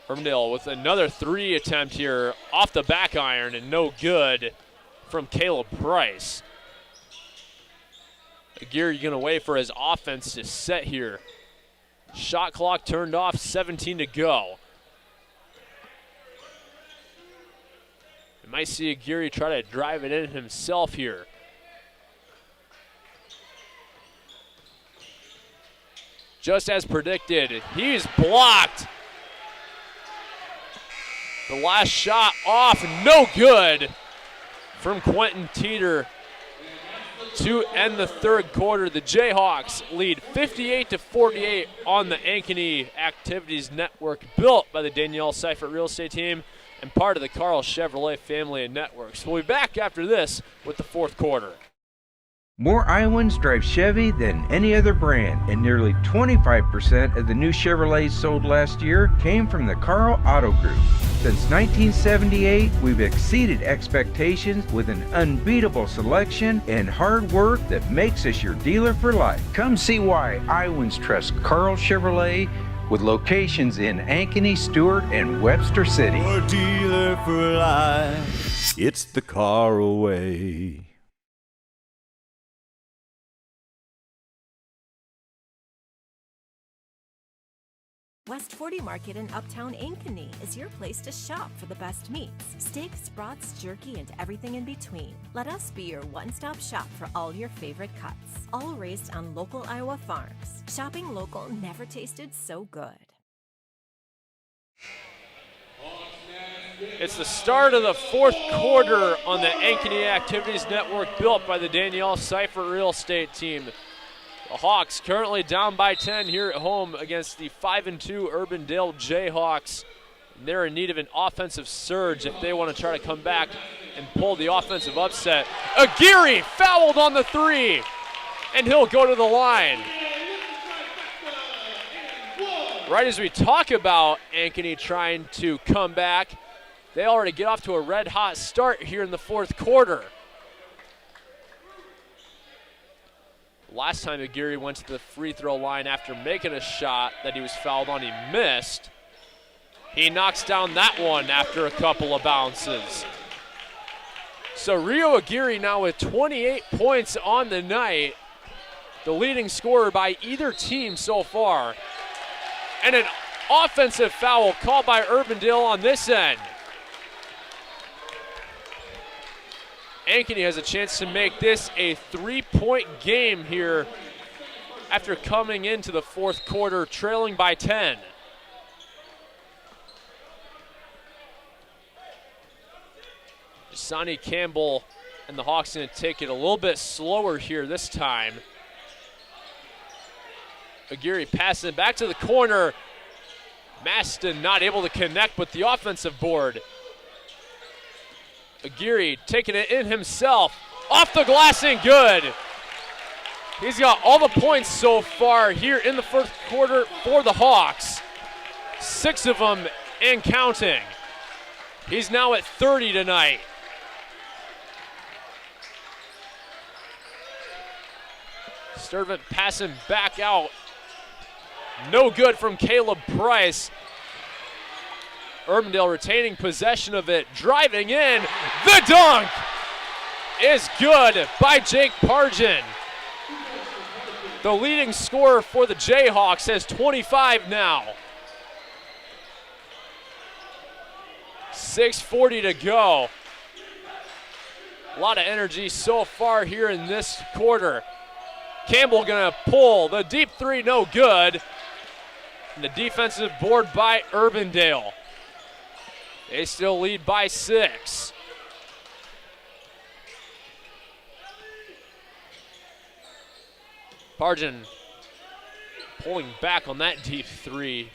Urbandale with another 3 attempt here off the back iron and no good from Caleb Price. Aguirre going to wait for his offense to set here. Shot clock turned off, 17 to go. You might see Aguirre try to drive it in himself here. Just as predicted, he's blocked. The last shot off, no good from Quentin Teeter to end the third quarter. The Jayhawks lead 58-48 on the Ankeny Activities Network, built by the Danielle Seifert Real Estate Team and part of the Carl Chevrolet family of networks. We'll be back after this with the fourth quarter. More Iowans drive Chevy than any other brand, and nearly 25% of the new Chevrolets sold last year came from the Carl Auto Group. Since 1978, we've exceeded expectations with an unbeatable selection and hard work that makes us your dealer for life. Come see why Iowans trust Carl Chevrolet, with locations in Ankeny, Stewart, and Webster City. Your dealer for life, it's the Caraway. West 40 Market in Uptown Ankeny is your place to shop for the best meats, steaks, brats, jerky, and everything in between. Let us be your one-stop shop for all your favorite cuts, all raised on local Iowa farms. Shopping local never tasted so good. It's the start of the fourth quarter on the Ankeny Activities Network, built by the Danielle Seifert Real Estate Team. The Hawks currently down by 10 here at home against the 5-2 Urbandale Jayhawks. They're in need of an offensive surge if they want to try to come back and pull the offensive upset. Aguirre fouled on the 3, and he'll go to the line. Right as we talk about Ankeny trying to come back, they already get off to a red-hot start here in the fourth quarter. Last time Aguirre went to the free throw line after making a shot that he was fouled on, he missed. He knocks down that one after a couple of bounces. So Rio Aguirre now with 28 points on the night, the leading scorer by either team so far. And an offensive foul called by Urbandale on this end. Ankeny has a chance to make this a 3-point game here after coming into the fourth quarter trailing by 10. Sonny Campbell and the Hawks going to take it a little bit slower here this time. Aguirre passing it back to the corner. Maston not able to connect with the offensive board. Aguirre taking it in himself. Off the glass and good. He's got all the points so far here in the first quarter for the Hawks. 6 of them and counting. He's now at 30 tonight. Sturtevant passing back out. No good from Caleb Price. Urbandale retaining possession of it, driving in. The dunk is good by Jake Pargin. The leading scorer for the Jayhawks has 25 now. 6:40 to go. A lot of energy so far here in this quarter. Campbell gonna pull the deep 3, no good. And the defensive board by Urbandale. They still lead by 6. Pargin pulling back on that deep three.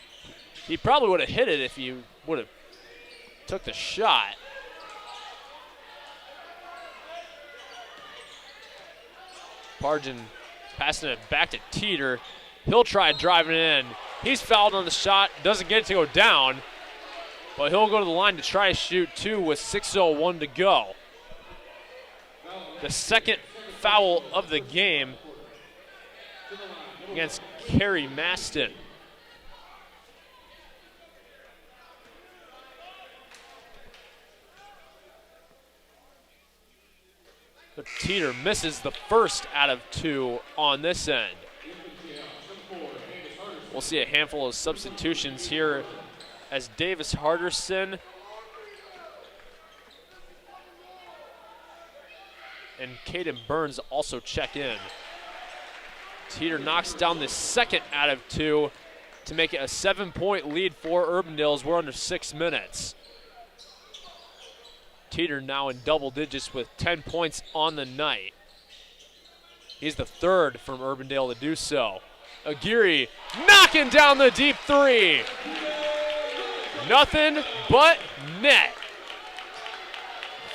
He probably would have hit it if he would have took the shot. Pargin passing it back to Teeter. He'll try driving it in. He's fouled on the shot, doesn't get it to go down, but he'll go to the line to try to shoot two with 6:01 to go. The second foul of the game against Kerry Maston. But Teeter misses the first out of two on this end. We'll see a handful of substitutions here as Davis Harderson and Caden Burns also check in. Teeter knocks down the second out of two to make it a 7-point lead for Urbandale as we're under 6 minutes. Teeter now in double digits with 10 points on the night. He's the third from Urbandale to do so. Aguirre knocking down the deep three. Nothing but net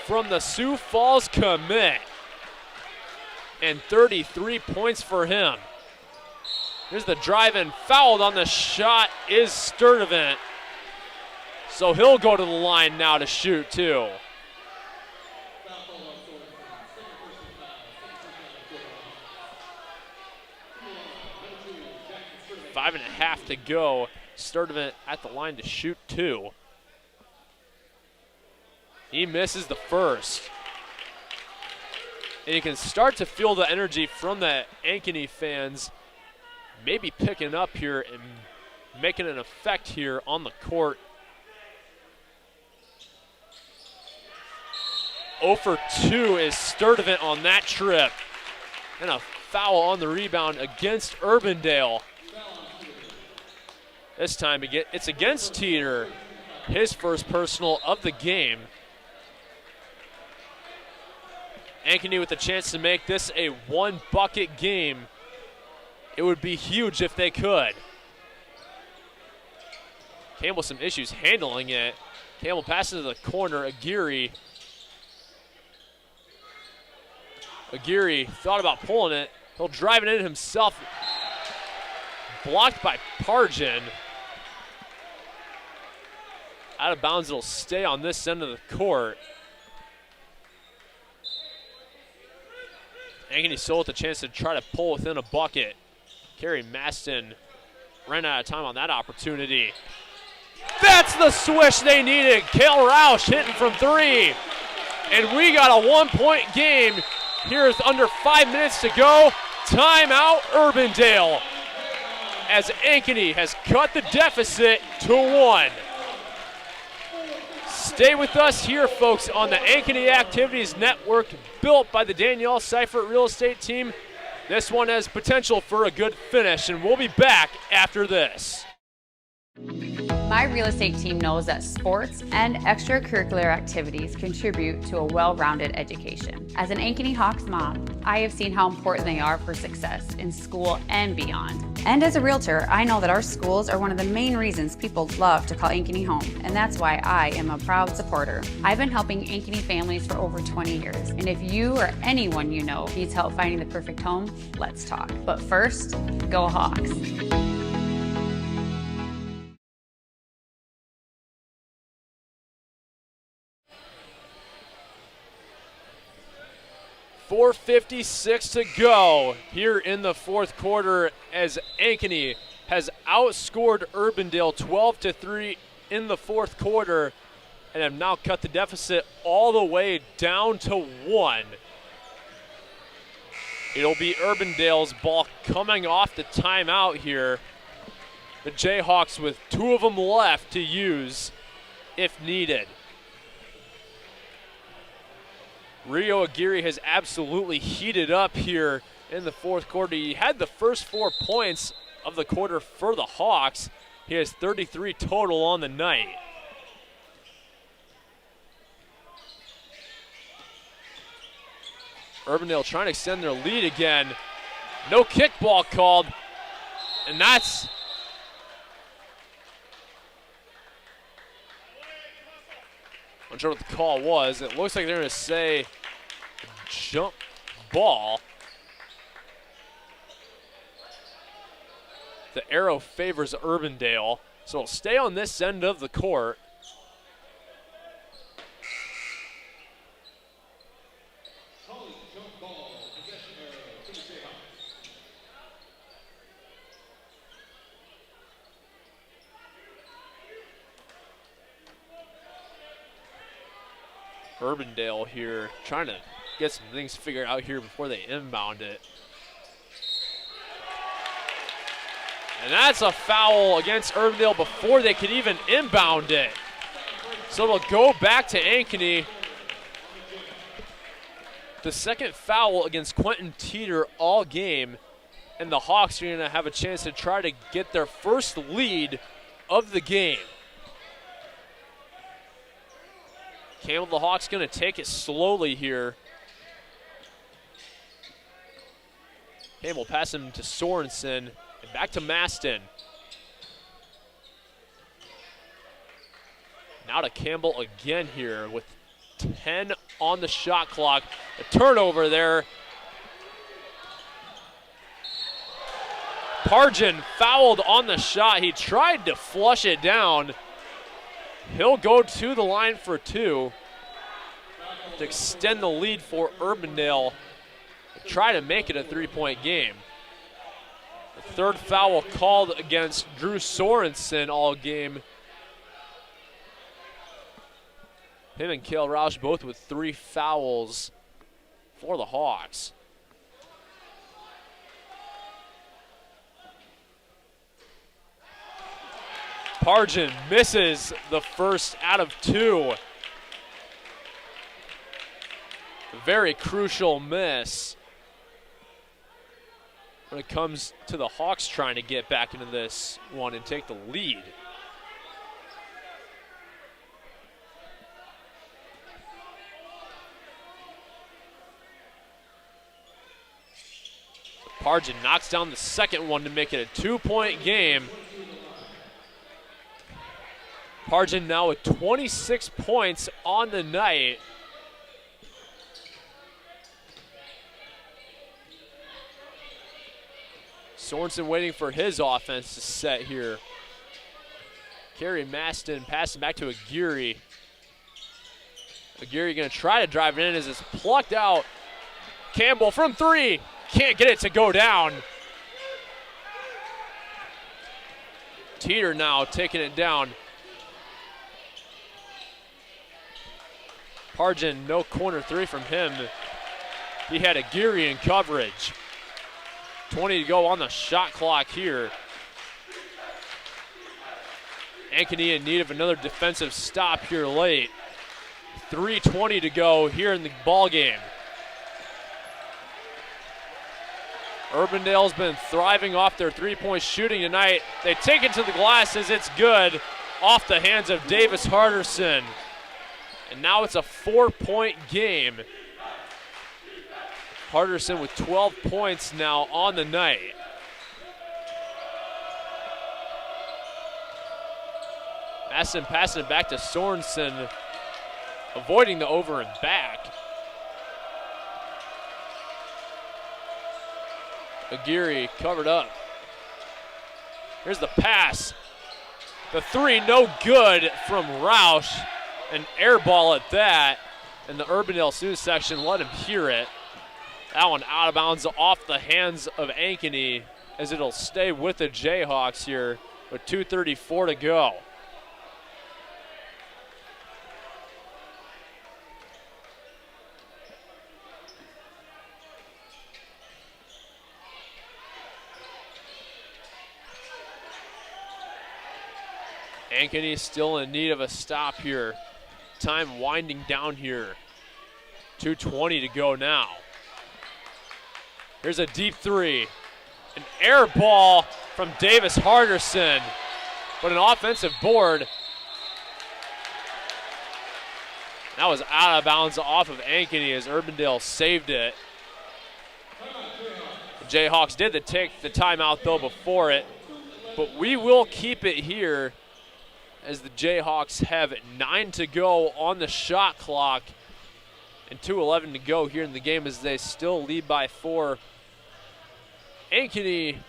from the Sioux Falls commit. And 33 points for him. Here's the drive and fouled on the shot is Sturdivant. So he'll go to the line now to shoot two. Five and a half to go. Sturdivant at the line to shoot two. He misses the first. And you can start to feel the energy from the Ankeny fans maybe picking up here and making an effect here on the court. 0 for 2 is Sturdivant on that trip. And a foul on the rebound against Urbandale. This time it's against Teeter, his first personal of the game. Ankeny with a chance to make this a one-bucket game. It would be huge if they could. Campbell some issues handling it. Campbell passes to the corner, Aguirre. Aguirre thought about pulling it. He'll drive it in himself. Blocked by Pargin. Out of bounds, it'll stay on this end of the court. Ankeny still with a chance to try to pull within a bucket. Kerry Maston ran out of time on that opportunity. That's the swish they needed. Kale Roush hitting from three. And we got a 1-point game. Here's under 5 minutes to go. Timeout Urbandale. As Ankeny has cut the deficit to 1. Stay with us here, folks, on the Ankeny Activities Network, built by the Danielle Seifert Real Estate Team. This one has potential for a good finish, and we'll be back after this. My real estate team knows that sports and extracurricular activities contribute to a well-rounded education. As an Ankeny Hawks mom, I have seen how important they are for success in school and beyond. And as a realtor, I know that our schools are one of the main reasons people love to call Ankeny home, and that's why I am a proud supporter. I've been helping Ankeny families for over 20 years, and if you or anyone you know needs help finding the perfect home, let's talk. But first, go Hawks. 4:56 to go here in the fourth quarter as Ankeny has outscored Urbandale 12-3 in the fourth quarter and have now cut the deficit all the way down to 1. It'll be Urbandale's ball coming off the timeout here. The Jayhawks with 2 of them left to use if needed. Rio Aguirre has absolutely heated up here in the fourth quarter. He had the first 4 points of the quarter for the Hawks. He has 33 total on the night. Urbandale trying to extend their lead again. No kickball called. And that's I'm not sure what the call was. It looks like they're going to say jump ball. The arrow favors Urbandale, so it'll stay on this end of the court. Urbandale here trying to get some things figured out here before they inbound it. And that's a foul against Urbandale before they could even inbound it. So it'll go back to Ankeny. The second foul against Quentin Teeter all game. And the Hawks are going to have a chance to try to get their first lead of the game. Campbell, the Hawks going to take it slowly here. Campbell pass him to Sorensen and back to Maston. Now to Campbell again here with 10 on the shot clock. A turnover there. Pargin fouled on the shot. He tried to flush it down. He'll go to the line for two to extend the lead for Urbandale. Try to make it a three-point game. The third foul called against Drew Sorensen all game. Him and Cale Roush both with 3 fouls for the Hawks. Pargin misses the first out of 2. A very crucial miss when it comes to the Hawks trying to get back into this one and take the lead. Pargin knocks down the second one to make it a 2-point game. Pargin now with 26 points on the night. Sorensen waiting for his offense to set here. Kerry Maston passing back to Aguirre. Aguirre going to try to drive it in as it's plucked out. Campbell from 3. Can't get it to go down. Teeter now taking it down. Pargin, no corner 3 from him. He had Aguirre in coverage. 20 to go on the shot clock here. Ankeny in need of another defensive stop here late. 3:20 to go here in the ball game. Urbandale's been thriving off their three-point shooting tonight. They take it to the glass as it's good off the hands of Davis Harderson. And now it's a 4-point game. Harderson with 12 points now on the night. Masson passing it back to Sorensen, avoiding the over and back. Aguirre covered up. Here's the pass. The 3 no good from Roush. An air ball at that. And the Urbandale student section let him hear it. That one out of bounds off the hands of Ankeny as it'll stay with the Jayhawks here with 2:34 to go. Ankeny still in need of a stop here. Time winding down here. 2:20 to go now. Here's a deep 3. An air ball from Davis Harderson, but an offensive board. That was out of bounds off of Ankeny as Urbandale saved it. The Jayhawks did take the timeout though before it, but we will keep it here as the Jayhawks have 9 to go on the shot clock and 2:11 to go here in the game as they still lead by 4. Ankeny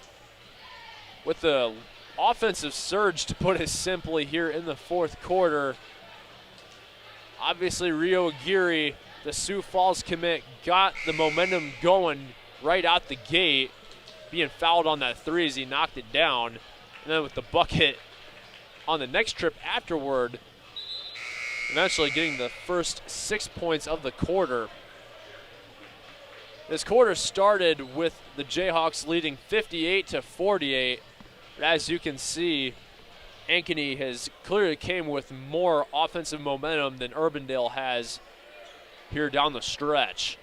with the offensive surge, to put it simply, here in the fourth quarter. Obviously, Rio Aguirre, the Sioux Falls commit, got the momentum going right out the gate, being fouled on that three as he knocked it down. And then with the bucket on the next trip afterward, eventually getting the first 6 points of the quarter. This quarter started with the Jayhawks leading 58-48. But as you can see, Ankeny has clearly came with more offensive momentum than Urbandale has here down the stretch.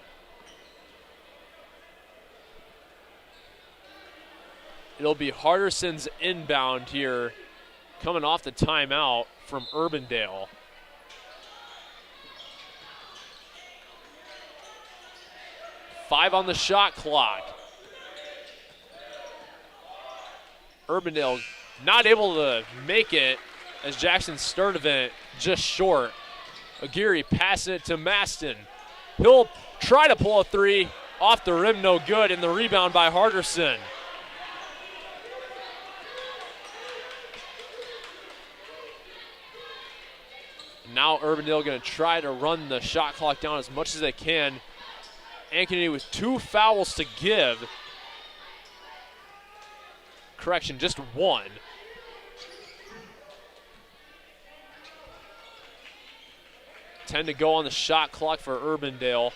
It'll be Harderson's inbound here, coming off the timeout from Urbandale. Five on the shot clock. Urbandale not able to make it as Jackson Sturdivant just short. Aguirre passing it to Maston. He'll try to pull a three, off the rim, no good, and the rebound by Harderson. Now Urbandale going to try to run the shot clock down as much as they can. Ankeny with 2 fouls to give. Correction, just 1. Ten to go on the shot clock for Urbandale.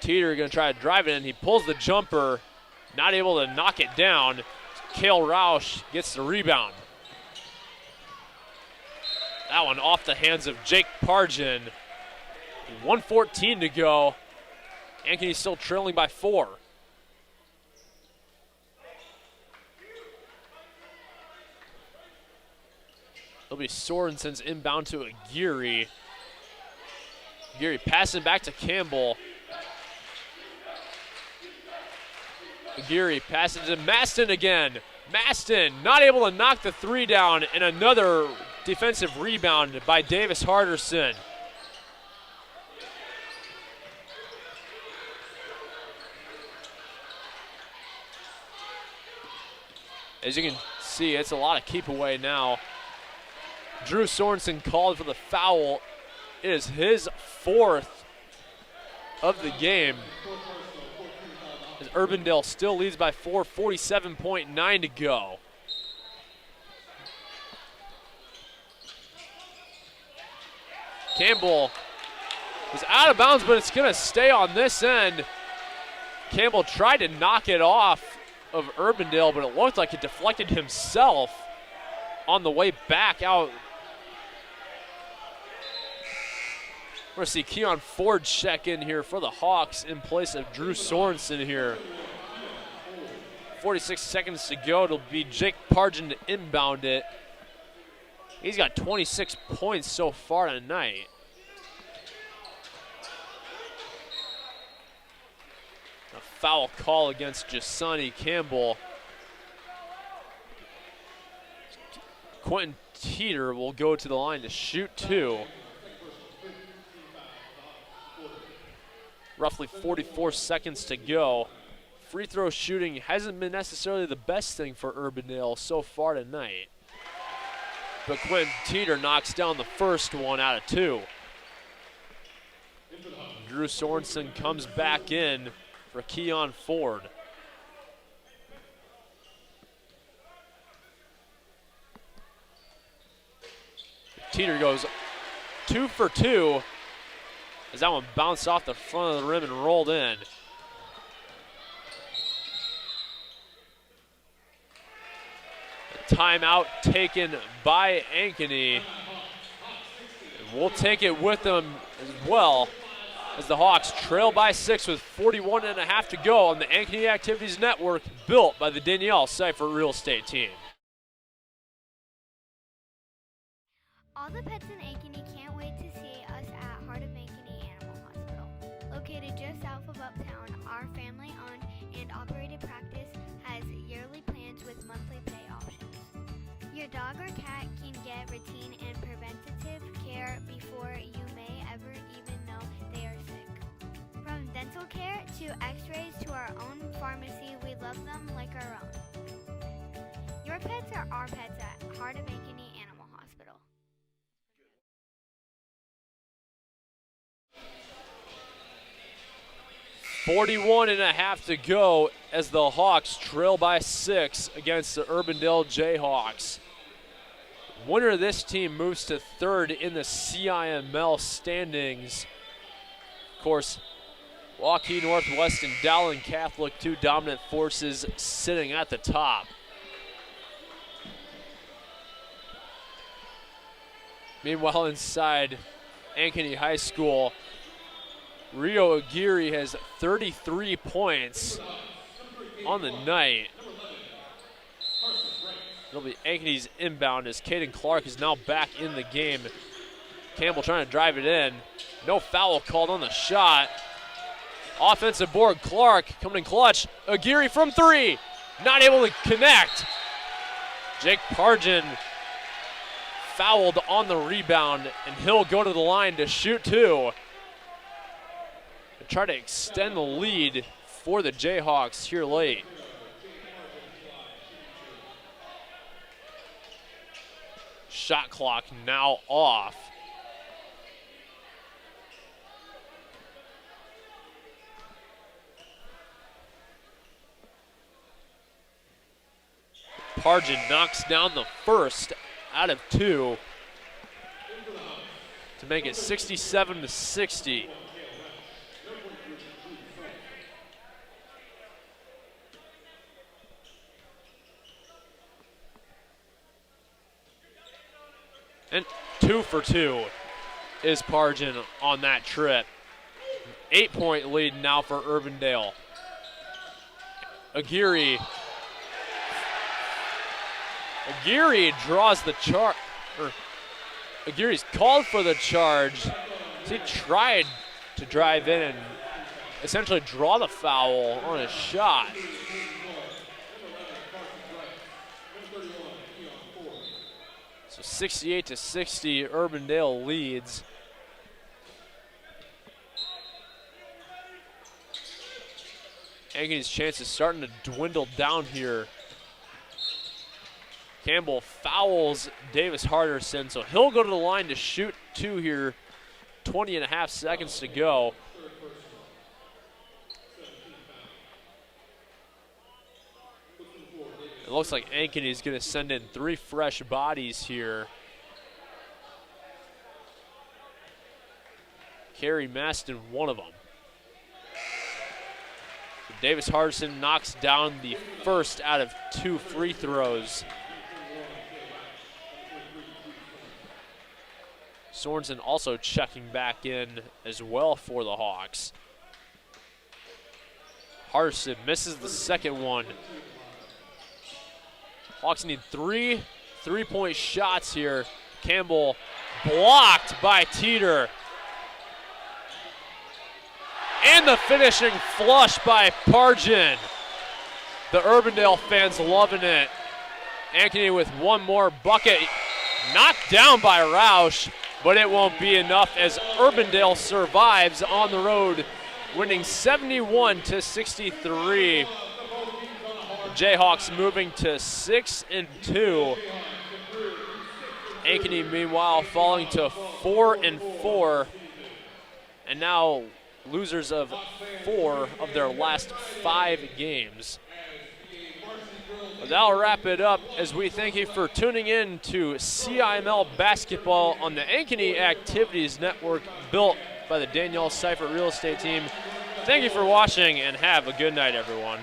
Teeter going to try to drive it in. He pulls the jumper, not able to knock it down. Cale Roush gets the rebound. That one off the hands of Jake Pargin. 1:14 to go. Ankeny still trailing by 4. It'll be Sorensen's inbound to Aguirre. Aguirre passing back to Campbell. Aguirre passes to Maston again. Maston not able to knock the three down, and another defensive rebound by Davis Harderson. As you can see, it's a lot of keep away now. Drew Sorensen called for the foul. It is his 4th of the game. As Urbandale still leads by 4, 47.9 to go. Campbell is out of bounds, but it's going to stay on this end. Campbell tried to knock it off of Urbandale, but it looked like it deflected himself on the way back out. We're going to see Keon Ford check in here for the Hawks in place of Drew Sorensen here. 46 seconds to go. It'll be Jake Pargin to inbound it. He's got 26 points so far tonight. A foul call against Jasani Campbell. Quentin Teeter will go to the line to shoot 2. Roughly 44 seconds to go. Free throw shooting hasn't been necessarily the best thing for Urbandale so far tonight. But Quentin Teeter knocks down the first one out of 2. Drew Sorensen comes back in for Keon Ford. Teeter goes 2 for 2 as that one bounced off the front of the rim and rolled in. A timeout taken by Ankeny. And we'll take it with them as well as the Hawks trail by 6 with 41.5 to go on the Ankeny Activities Network, built by the Danielle Seifert Real Estate Team. All the pets in Ankeny can't wait to see us at Heart of Ankeny Animal Hospital. Located just south of Uptown, our family-owned and operated practice has yearly plans with monthly pay options. Your dog or cat can get routine and preventative care before you may ever even know they are sick. From dental care to x-rays to our own pharmacy, we love them like our own. Your pets are our pets at Heart of Ankeny Animal Hospital. .41.5 to go as the Hawks trail by 6 against the Urbandale Jayhawks. Winner of this team moves to 3rd in the CIML standings. Of course, Waukee Northwest and Dowling Catholic, 2 dominant forces sitting at the top. Meanwhile, inside Ankeny High School, Rio Aguirre has 33 points on the night. It'll be Ankeny's inbound as Caden Clark is now back in the game. Campbell trying to drive it in. No foul called on the shot. Offensive board, Clark coming in clutch. Aguirre from 3, not able to connect. Jake Pargin fouled on the rebound, and he'll go to the line to shoot 2. Try to extend the lead for the Jayhawks here late. Shot clock now off. Pargin knocks down the first out of 2 to make it 67-60. And 2 for 2 is Pargin on that trip. 8-point lead now for Urbandale. Aguirre draws the charge. Aguirre's called for the charge. He tried to drive in and essentially draw the foul on his shot. So 68-60, Urbandale leads. Ankeny's chances starting to dwindle down here. Campbell fouls Davis Harderson, so he'll go to the line to shoot 2 here. 20.5 seconds to go. It looks like Ankeny's going to send in 3 fresh bodies here. Carey Maston, one of them. Davis Hardison knocks down the first out of 2 free throws. Sorensen also checking back in as well for the Hawks. Hardison misses the second one. Hawks need 3 3-point shots here. Campbell blocked by Teeter. And the finishing flush by Pargin. The Urbandale fans loving it. Ankeny with one more bucket. Knocked down by Roush, but it won't be enough as Urbandale survives on the road, winning 71-63. The Jayhawks moving to 6-2. Ankeny, meanwhile, falling to 4-4, and now losers of 4 of their last 5 games. Well, that'll wrap it up as we thank you for tuning in to CIML basketball on the Ankeny Activities Network, built by the Danielle Seifert Real Estate Team. Thank you for watching and have a good night, everyone.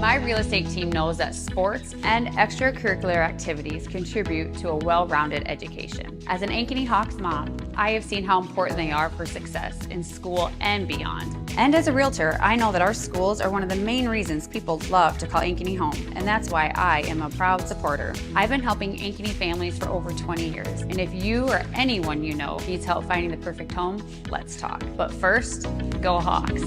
My real estate team knows that sports and extracurricular activities contribute to a well-rounded education. As an Ankeny Hawks mom, I have seen how important they are for success in school and beyond. And as a realtor, I know that our schools are one of the main reasons people love to call Ankeny home, and that's why I am a proud supporter. I've been helping Ankeny families for over 20 years, and if you or anyone you know needs help finding the perfect home, let's talk. But first, go Hawks.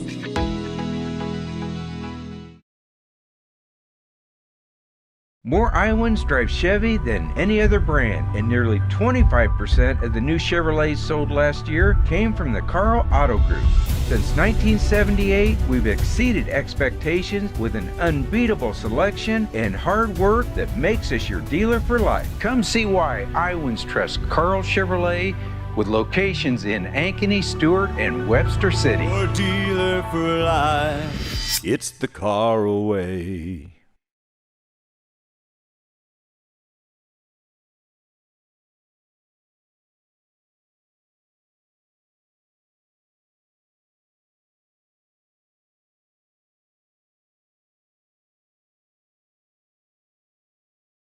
More Iowans drive Chevy than any other brand, and nearly 25% of the new Chevrolets sold last year came from the Carl Auto Group. Since 1978, we've exceeded expectations with an unbeatable selection and hard work that makes us your dealer for life. Come see why Iowans trust Carl Chevrolet, with locations in Ankeny, Stewart, and Webster City. Your dealer for life. It's the car away.